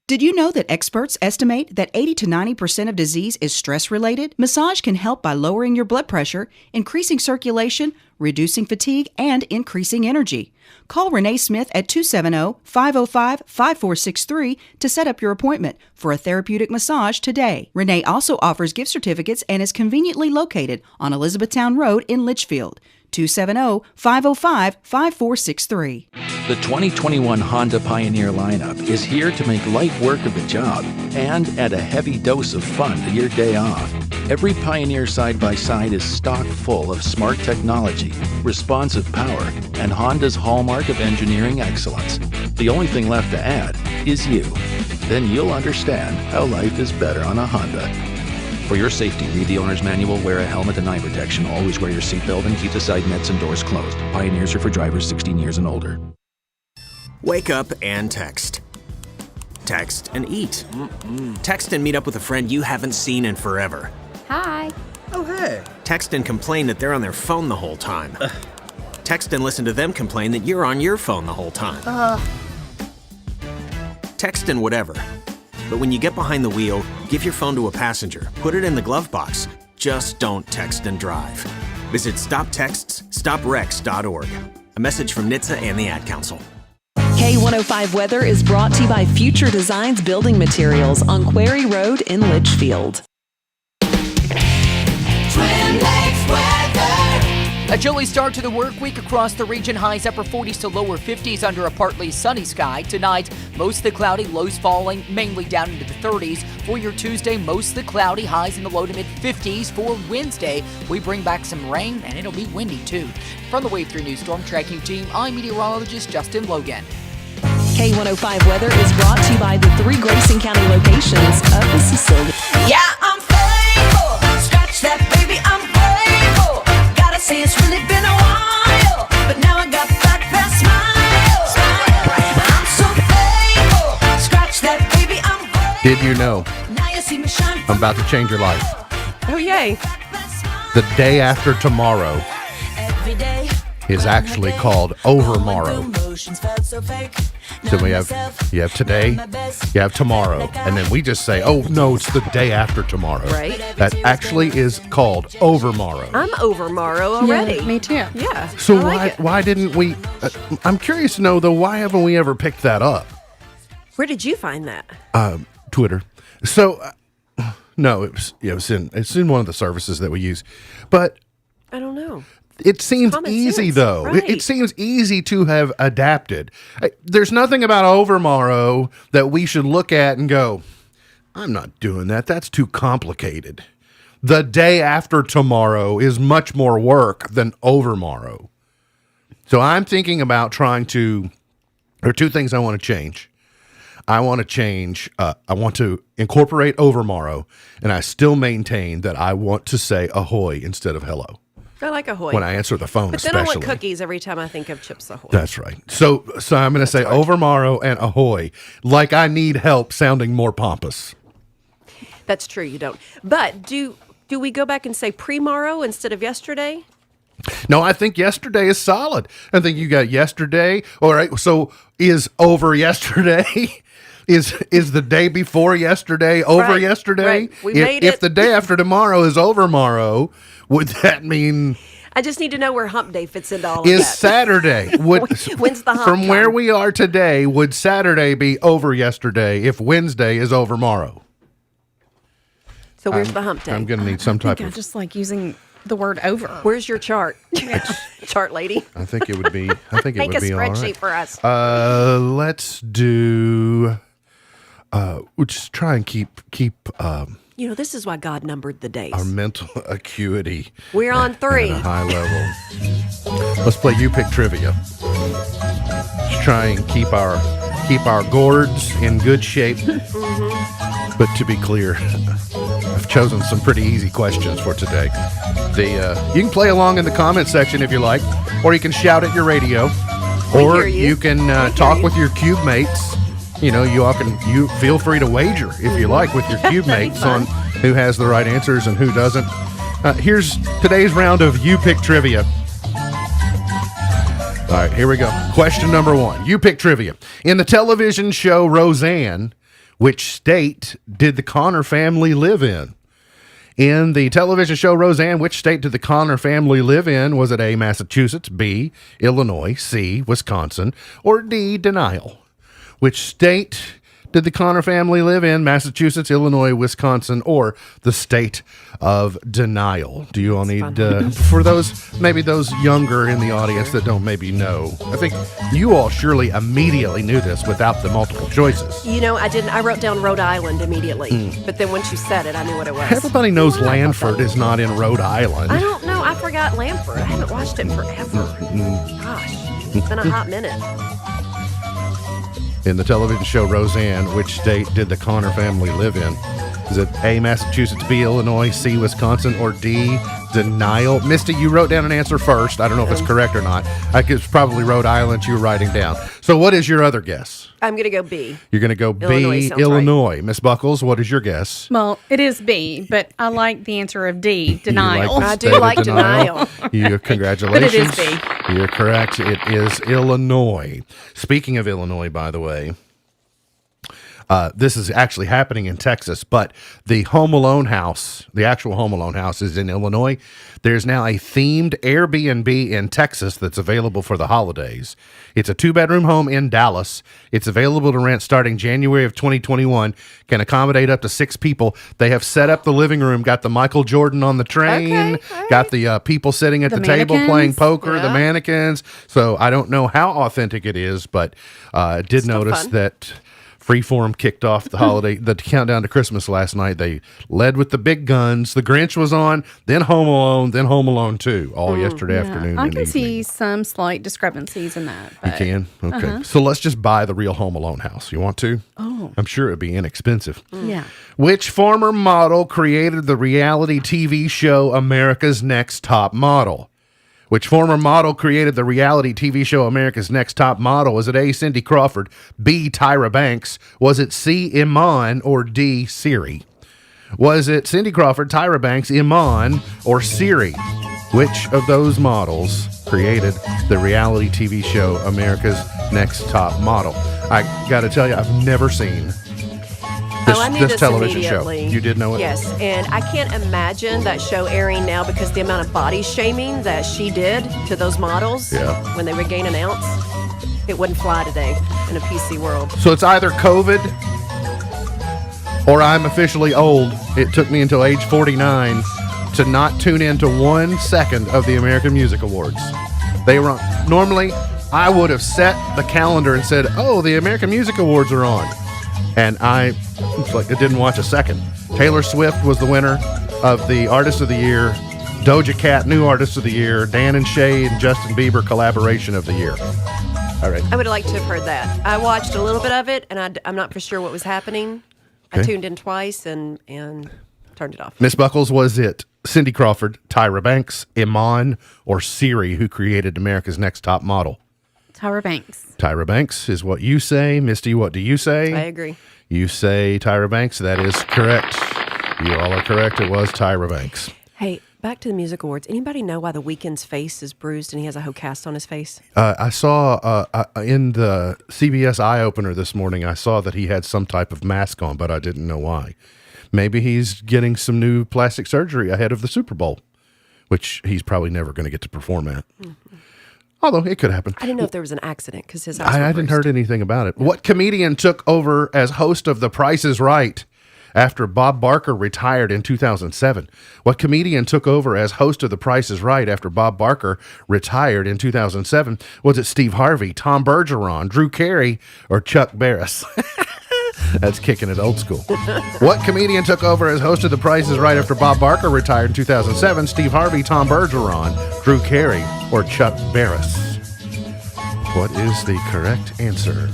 Did you know that experts estimate that 80 to 90% of disease is stress-related? Massage can help by lowering your blood pressure, increasing circulation, reducing fatigue, and increasing energy. Call Renee Smith at 270-505-5463 to set up your appointment for a therapeutic massage today. Renee also offers gift certificates and is conveniently located on Elizabethtown Road in Litchfield. 270-505-5463. The 2021 Honda Pioneer lineup is here to make light work of the job and add a heavy dose of fun to your day off. Every Pioneer side-by-side is stock full of smart technology, responsive power, and Honda's hallmark of engineering excellence. The only thing left to add is you. Then you'll understand how life is better on a Honda. For your safety, read the owner's manual, wear a helmet and eye protection, always wear your seatbelt, and keep the side nets and doors closed. Pioneers are for drivers 16 years and older. Wake up and text. Text and eat. Text and meet up with a friend you haven't seen in forever. Hi. Oh, hey. Text and complain that they're on their phone the whole time. Text and listen to them complain that you're on your phone the whole time. Text and whatever. But when you get behind the wheel, give your phone to a passenger. Put it in the glove box. Just don't text and drive. Visit StopTextsStopWrecks.org. A message from NHTSA and the Ad Council. K105 Weather is brought to you by Future Designs Building Materials on Quarry Road in Litchfield. A chilly start to the work week across the region. Highs upper 40s to lower 50s under a partly sunny sky. Tonight, mostly cloudy, lows falling mainly down into the 30s. For your Tuesday, mostly cloudy, highs in the low to mid 50s. For Wednesday, we bring back some rain and it'll be windy too. From the Wave 3 News Storm Tracking Team, I'm meteorologist Justin Logan. K105 Weather is brought to you by the 3 Grayson County locations of the Sicily. Yeah, I'm faithful. Scratch that, baby, I'm grateful. Gotta say it's really been a while, but now I got back that smile. I'm so faithful. Scratch that, baby, I'm grateful. Did you know Now you see me shine. I'm about to change your life? Oh, yay. The day after tomorrow Every day. is actually called Overmorrow. So you have today, you have tomorrow, and then we just say, oh no, it's the day after tomorrow. Right. That actually is called Overmorrow. I'm over Morrow already. Yeah, me too. Yeah. So I like why didn't we? I'm curious to know though, why haven't we ever picked that up? Where did you find that? Twitter. So no, it's in one of the services that we use, but I don't know. it seems Common easy sense, though. right. It seems easy to have adapted. There's nothing about Overmorrow that we should look at and go, I'm not doing that. That's too complicated. The day after tomorrow is much more work than Overmorrow. So I'm thinking about there are 2 things I want to change. I want to incorporate Overmorrow, and I still maintain that I want to say ahoy instead of hello. I like Ahoy. When I answer the phone, but especially. then I want cookies every time I think of Chips Ahoy. That's right. So I'm going to say Overmorrow and ahoy, like I need help sounding more pompous. That's true, you don't. But do we go back and say pre-morrow instead of yesterday? No, I think yesterday is solid. I think you got yesterday. All right. So is over yesterday? Is the day before yesterday over Right, yesterday? right. We made if it. the day after tomorrow is Overmorrow, would that mean I just need to know where hump day fits into all of is that. Saturday? When's the hump From where time? we are today, would Saturday be over yesterday if Wednesday is Overmorrow? So where's the hump day? I'm going to need some type I of. just like using the word over. Where's your chart? Chart lady. I think it would be. I think it Make would a be all right. spreadsheet for us. Let's do. We'll just try and keep You know, this is why God numbered the days. our mental acuity. We're on 3. At a high level. Let's play You Pick Trivia. Let's try and keep our keep our gourds in good shape. But to be clear, I've chosen some pretty easy questions for today. You can play along in the comment section if you like, or you can shout at your radio, or you can talk with your cube mates. You know, you feel free to wager if you like with your cube mates on who has the right answers and who doesn't. Here's today's round of You Pick Trivia. All right, here we go. Question number 1. You Pick Trivia. In the television show Roseanne, which state did the Connor family live in? In the television show Roseanne, which state did the Connor family live in? Was it A, Massachusetts, B, Illinois, C, Wisconsin, or D, denial? Which state did the Connor family live in? Massachusetts, Illinois, Wisconsin, or the state of denial? Do you all need, for those, maybe those younger in the audience that don't maybe know, I think you all surely immediately knew this without the multiple choices. You know, I didn't. I wrote down Rhode Island immediately, but then once you said it, I knew what it was. Everybody knows Lanford is not in Rhode Island. I don't know. I forgot Lanford. I haven't watched it in forever. Gosh, it's been a hot minute. In the television show Roseanne, which state did the Connor family live in? Is it A, Massachusetts, B, Illinois, C, Wisconsin, or D, denial? Misty, you wrote down an answer first. I don't know if it's correct or not. It's probably Rhode Island you were writing down. So what is your other guess? I'm going to go B. You're going to go Illinois B, Illinois. Miss Buckles, what is your guess? Well, it is B, but I like the answer of D, denial. I do like denial. Congratulations. But it is B. You're correct. It is Illinois. Speaking of Illinois, by the way, this is actually happening in Texas, but the Home Alone house, the actual Home Alone house, is in Illinois. There's now a themed Airbnb in Texas that's available for the holidays. It's a 2-bedroom home in Dallas. It's available to rent starting January of 2021. Can accommodate up to 6 people. They have set up the living room, got the Michael Jordan on the train, got the people sitting at the table playing poker, the mannequins. So I don't know how authentic it is, but I did notice that Freeform kicked off the countdown to Christmas last night. They led with the big guns. The Grinch was on, then Home Alone, then Home Alone 2, all yesterday afternoon. I can see some slight discrepancies in that. You can? Okay. So let's just buy the real Home Alone house. You want to? Oh. I'm sure it'd be inexpensive. Yeah. Which former model created the reality TV show America's Next Top Model? Which former model created the reality TV show America's Next Top Model? Was it A, Cindy Crawford, B, Tyra Banks? Was it C, Iman, or D, Siri? Was it Cindy Crawford, Tyra Banks, Iman, or Siri? Which of those models created the reality TV show America's Next Top Model? I got to tell you, I've never seen I knew this television show. immediately. You did know it? Yes, and I can't imagine that show airing now because the amount of body shaming that she did to those models when they would gain an ounce, it wouldn't fly today in a PC world. So it's either COVID or I'm officially old. It took me until age 49 to not tune into 1 second of the American Music Awards. They were on. Normally, I would have set the calendar and said, oh, the American Music Awards are on. And I didn't watch a second. Taylor Swift was the winner of the Artist of the Year. Doja Cat, New Artist of the Year. Dan and Shay and Justin Bieber, Collaboration of the Year. All right. I would have liked to have heard that. I watched a little bit of it, and I'm not for sure what was happening. Okay. I tuned in twice and turned it off. Miss Buckles, was it Cindy Crawford, Tyra Banks, Iman, or Siri who created America's Next Top Model? Tyra Banks. Tyra Banks is what you say. Misty, what do you say? I agree. You say Tyra Banks. That is correct. You all are correct. It was Tyra Banks. Hey, back to the music awards. Anybody know why The Weeknd's face is bruised and he has a whole cast on his face? I saw in the CBS Eye Opener this morning, I saw that he had some type of mask on, but I didn't know why. Maybe he's getting some new plastic surgery ahead of the Super Bowl, which he's probably never going to get to perform at. Mm-hmm. Although it could happen. I didn't know if there was an accident because his eyes were I hadn't heard anything about it. What comedian took over as host of The Price is Right after Bob Barker retired in 2007? What comedian took over as host of The Price is Right after Bob Barker retired in 2007? Was it Steve Harvey, Tom Bergeron, Drew Carey, or Chuck Barris? That's kicking it old school. What comedian took over as host of The Price is Right after Bob Barker retired in 2007? Steve Harvey, Tom Bergeron, Drew Carey, or Chuck Barris? What is the correct answer?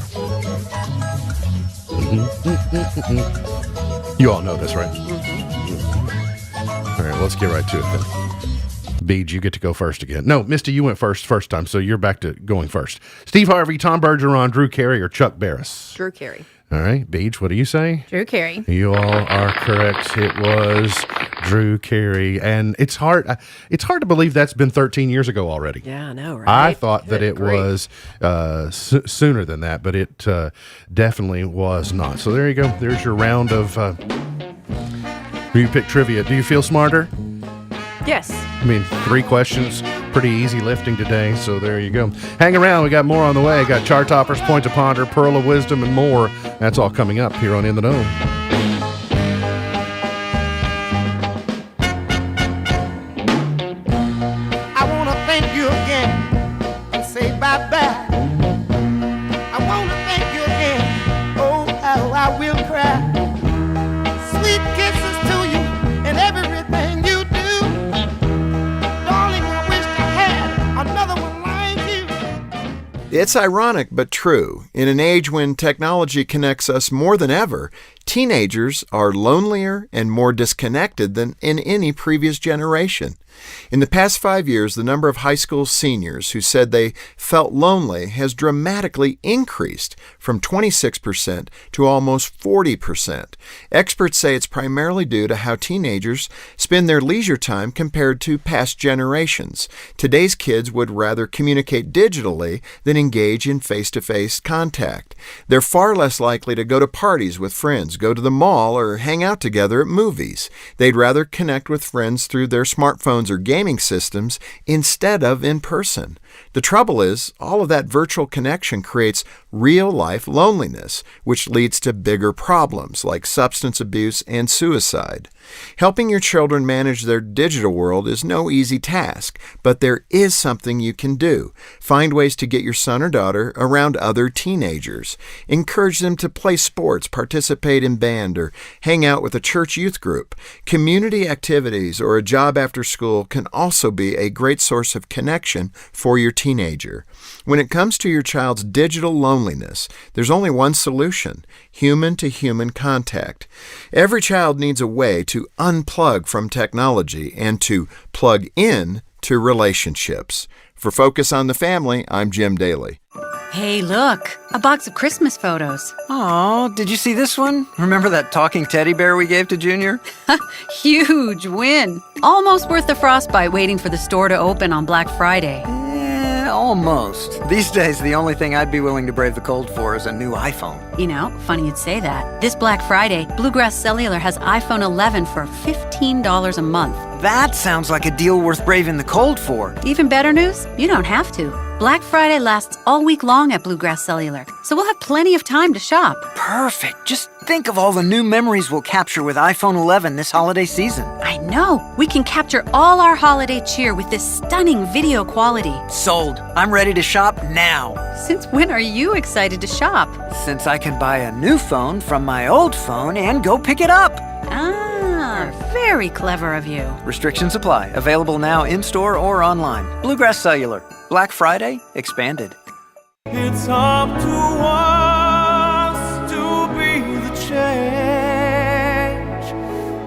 You all know this, right? All right, let's get right to it then. Beej, you get to go first again. No, Misty, you went first time, so you're back to going first. Steve Harvey, Tom Bergeron, Drew Carey, or Chuck Barris? Drew Carey. All right, Beej, what do you say? Drew Carey. You all are correct. It was Drew Carey, and it's hard to believe that's been 13 years ago already. Yeah, I know, right? I thought that it was sooner than that, but it definitely was not. So there you go. There's your round of who you pick trivia. Do you feel smarter? Yes. I mean, 3 questions, pretty easy lifting today, so there you go. Hang around, we got more on the way. Got Chart Toppers, Point to Ponder, Pearl of Wisdom, and more. That's all coming up here on In the Know. I want to thank you again and say bye-bye. I want to thank you again. Oh, how I will cry. Sweet kisses to you and everything you do. Darling, I wish I had another one like you. It's ironic but true. In an age when technology connects us more than ever, teenagers are lonelier and more disconnected than in any previous generation. In the past 5 years, the number of high school seniors who said they felt lonely has dramatically increased from 26% to almost 40%. Experts say it's primarily due to how teenagers spend their leisure time compared to past generations. Today's kids would rather communicate digitally than engage in face-to-face contact. They're far less likely to go to parties with friends, go to the mall, or hang out together at movies. They'd rather connect with friends through their smartphones or gaming systems instead of in person. The trouble is, all of that virtual connection creates real-life loneliness, which leads to bigger problems like substance abuse and suicide. Helping your children manage their digital world is no easy task, but there is something you can do. Find ways to get your son or daughter around other teenagers. Encourage them to play sports, participate in band, or hang out with a church youth group. Community activities or a job after school can also be a great source of connection for your teenager. When it comes to your child's digital loneliness, there's only one solution: human-to-human contact. Every child needs a way to unplug from technology and to plug in to relationships. For Focus on the Family, I'm Jim Daly. Hey, look, a box of Christmas photos. Oh, did you see this one? Remember that talking teddy bear we gave to Junior? Huge win. Almost worth the frostbite waiting for the store to open on Black Friday. Almost. These days, the only thing I'd be willing to brave the cold for is a new iPhone. You know, funny you'd say that. This Black Friday, Bluegrass Cellular has iPhone 11 for $15 a month. That sounds like a deal worth braving the cold for. Even better news? You don't have to. Black Friday lasts all week long at Bluegrass Cellular, so we'll have plenty of time to shop. Perfect. Just think of all the new memories we'll capture with iPhone 11 this holiday season. I know. We can capture all our holiday cheer with this stunning video quality. Sold. I'm ready to shop now. Since when are you excited to shop? Since I can buy a new phone from my old phone and go pick it up. Ah, very clever of you. Restrictions apply. Available now in-store or online. Bluegrass Cellular. Black Friday expanded. It's up to us to be the change.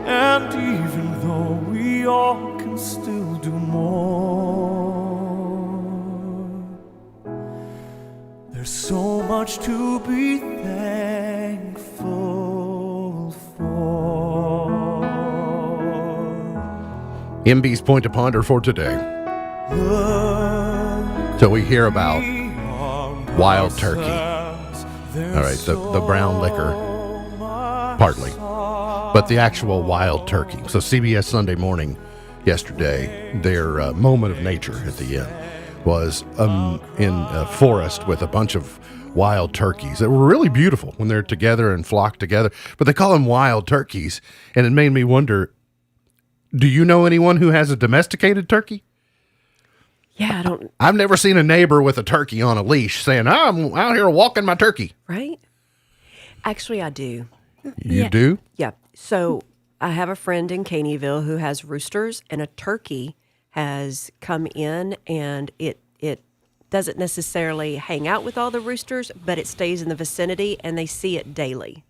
And even though we all can still do more, there's so much to be thankful for. MB's Point to Ponder for today. So we hear about wild turkey. All right, the brown liquor, partly, but the actual wild turkey. So CBS Sunday Morning yesterday, their moment of nature at the end was in a forest with a bunch of wild turkeys that were really beautiful when they're together and flock together, but they call them wild turkeys, and it made me wonder, do you know anyone who has a domesticated turkey? Yeah, I've never seen a neighbor with a turkey on a leash saying, I'm out here walking my turkey. Right? Actually, I do. You do? Yeah. So I have a friend in Caneyville who has roosters, and a turkey has come in, and it doesn't necessarily hang out with all the roosters, but it stays in the vicinity, and they see it daily.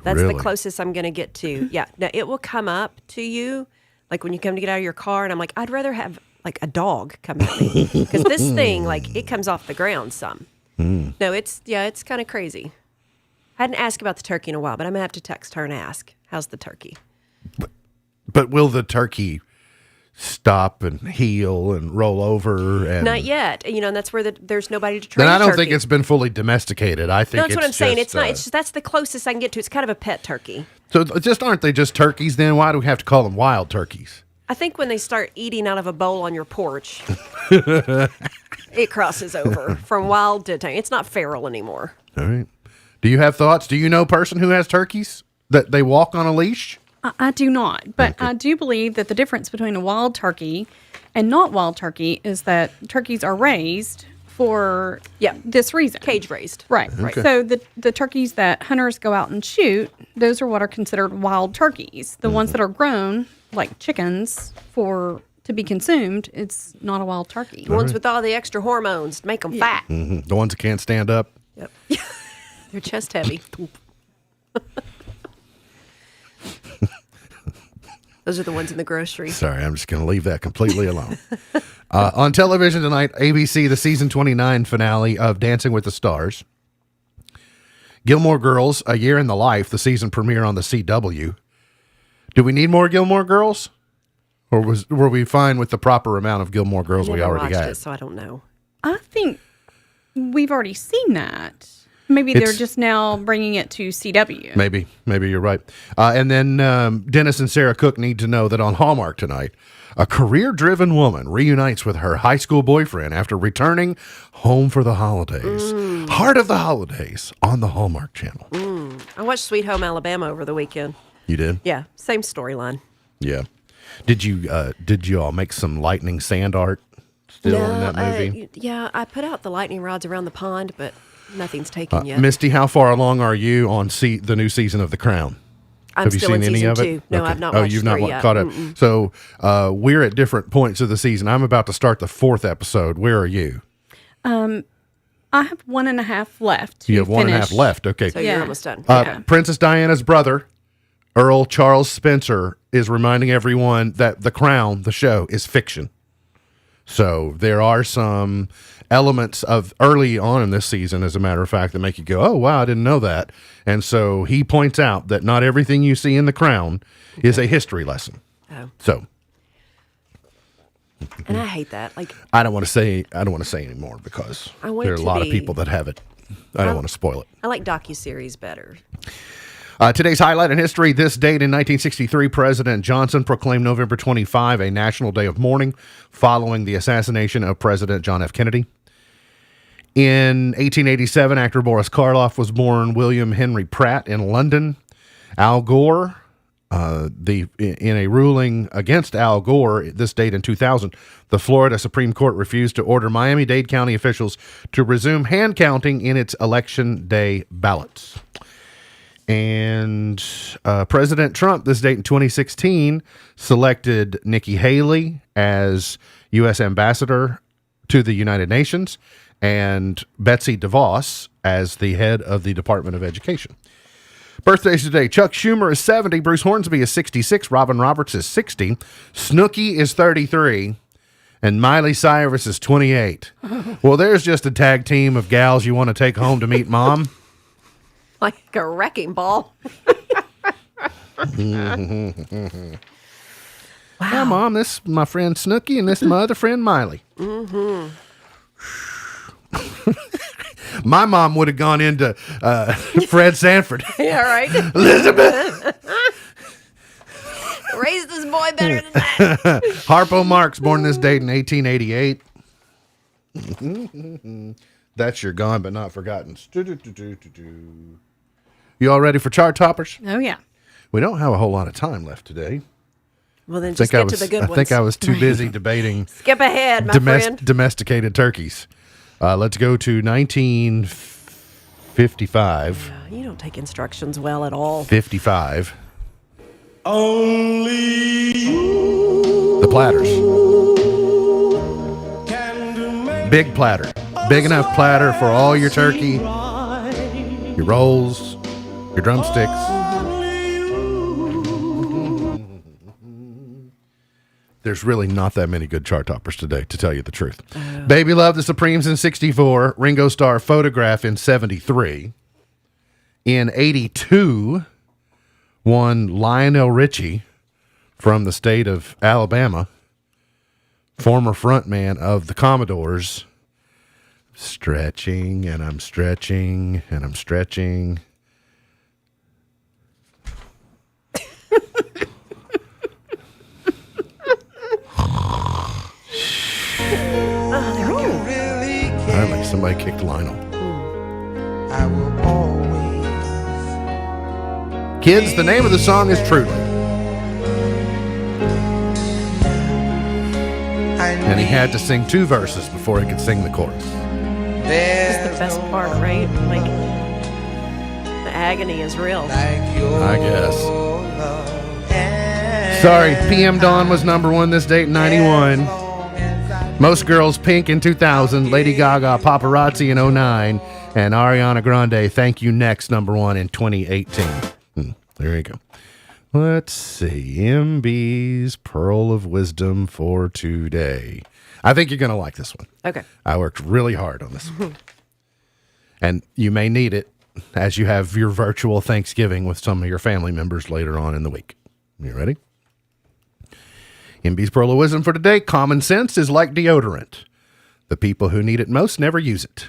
That's Really? the closest I'm going to get to. Yeah. Now, it will come up to you, like when you come to get out of your car, and I'm like, I'd rather have like a dog come at me because this thing, like, it comes off the ground some. No, it's kind of crazy. I hadn't asked about the turkey in a while, but I'm going to have to text her and ask, how's the turkey? But will the turkey stop and heal and roll over? And Not yet. You know, and that's where there's nobody to train then I don't turkey. think it's been fully domesticated. I think No, that's what I'm saying. just, It's not. It's just, that's the closest I can get to. It's kind of a pet turkey. So aren't they just turkeys then? Why do we have to call them wild turkeys? I think when they start eating out of a bowl on your porch, it crosses over from wild to tame. It's not feral anymore. All right. Do you have thoughts? Do you know a person who has turkeys that they walk on a leash? I do not, but I do believe that the difference between a wild turkey and not wild turkey is that turkeys are raised for this reason. Cage raised. Right. Okay. So the turkeys that hunters go out and shoot, those are what are considered wild turkeys. The ones that are grown, like chickens, to be consumed, it's not a wild turkey. The ones with all the extra hormones to make them fat. Mm-hmm. The ones that can't stand up? Yep. They're chest heavy. Those are the ones in the grocery. Sorry, I'm just going to leave that completely alone. On television tonight, ABC, the season 29 finale of Dancing with the Stars. Gilmore Girls, A Year in the Life, the season premiere on the CW. Do we need more Gilmore Girls? Or were we fine with the proper amount of Gilmore Girls we already watched had? it, so I don't know. I think we've already seen that. Maybe they're just now bringing it to CW. Maybe you're right. And then Dennis and Sarah Cook need to know that on Hallmark tonight, a career-driven woman reunites with her high school boyfriend after returning home for the holidays. Heart of the Holidays on the Hallmark Channel. I watched Sweet Home Alabama over the weekend. You did? Yeah, same storyline. Yeah. Did you all make some lightning sand art still in that movie? Yeah, I put out the lightning rods around the pond, but nothing's taken yet. Misty, how far along are you on the new season of The Crown? I'm Have you still seen in any season of it? 2. No, Okay. I've not Oh, watched you've not 3 yet. caught up. Mm-mm. So we're at different points of the season. I'm about to start the 4th episode. Where are you? I have 1.5 left. You have 1.5 finish. left. Okay. So you're almost done. Princess Diana's brother, Earl Charles Spencer, is reminding everyone that The Crown, the show, is fiction. So there are some elements of early on in this season, as a matter of fact, that make you go, oh, wow, I didn't know that. And so he points out that not everything you see in The Crown is a history lesson. Oh. So. And I hate that. Like, I don't want to say anymore because I want there are it a to lot of be- people that have it. I don't want to spoil it. I like docuseries better. Today's highlight in history, this date in 1963, President Johnson proclaimed November 25 a national day of mourning following the assassination of President John F. Kennedy. In 1887, actor Boris Karloff was born. William Henry Pratt in London. Al Gore, in a ruling against Al Gore, this date in 2000, the Florida Supreme Court refused to order Miami-Dade County officials to resume hand counting in its election day ballots. And President Trump, this date in 2016, selected Nikki Haley as U.S. Ambassador to the United Nations and Betsy DeVos as the head of the Department of Education. Birthdays today. Chuck Schumer is 70. Bruce Hornsby is 66. Robin Roberts is 60. Snooki is 33. And Miley Cyrus is 28. Well, there's just a tag team of gals you want to take home to meet mom. Like a wrecking ball. Wow, Mom, this is my friend Snooki, and this is my other friend Miley. Mm-hmm. My mom would have gone into Fred Sanford. Yeah, right. Elizabeth. Raise this boy better than that. Harpo Marx, born this date in 1888. That's your gone but not forgotten. You all ready for chart toppers? Oh, yeah. We don't have a whole lot of time left today. Well, then just get to the good ones. I think I was too busy debating Skip ahead, my friend. domesticated turkeys. Let's go to 1955. You don't take instructions well at all. 55. Only The platters. Big platter. Big enough platter for all your turkey, your rolls, your drumsticks. There's really not that many good chart toppers today, to tell you the truth. Baby Love the Supremes in 64. Ringo Starr Photograph in 73. In 82, one Lionel Richie from the state of Alabama, former frontman of the Commodores. Stretching, and I'm stretching, and I'm stretching. Oh, there we go. All right, like somebody kicked Lionel. I will always. Kids, the name of the song is Truly. And he had to sing 2 verses before he could sing the chorus. This is the best part, right? Like, the agony is real. I guess. Sorry, PM Dawn was number 1 this date in 91. Most Girls Pink in 2000. Lady Gaga Paparazzi in 09. And Ariana Grande Thank You Next number 1 in 2018. There you go. Let's see. MB's Pearl of Wisdom for today. I think you're going to like this one. Okay. I worked really hard on this one. And you may need it as you have your virtual Thanksgiving with some of your family members later on in the week. You ready? MB's Pearl of Wisdom for today. Common sense is like deodorant. The people who need it most never use it.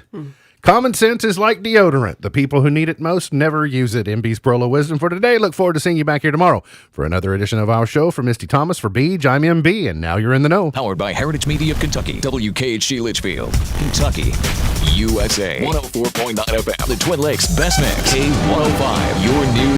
Common sense is like deodorant. The people who need it most never use it. MB's Pearl of Wisdom for today. Look forward to seeing you back here tomorrow for another edition of our show. For Misty Thomas, for Beej, I'm MB, and now you're in the know. Powered by Heritage Media of Kentucky, WKHG Litchfield, Kentucky, USA. 104.9 FM, the Twin Lakes Best Mix, K105, your new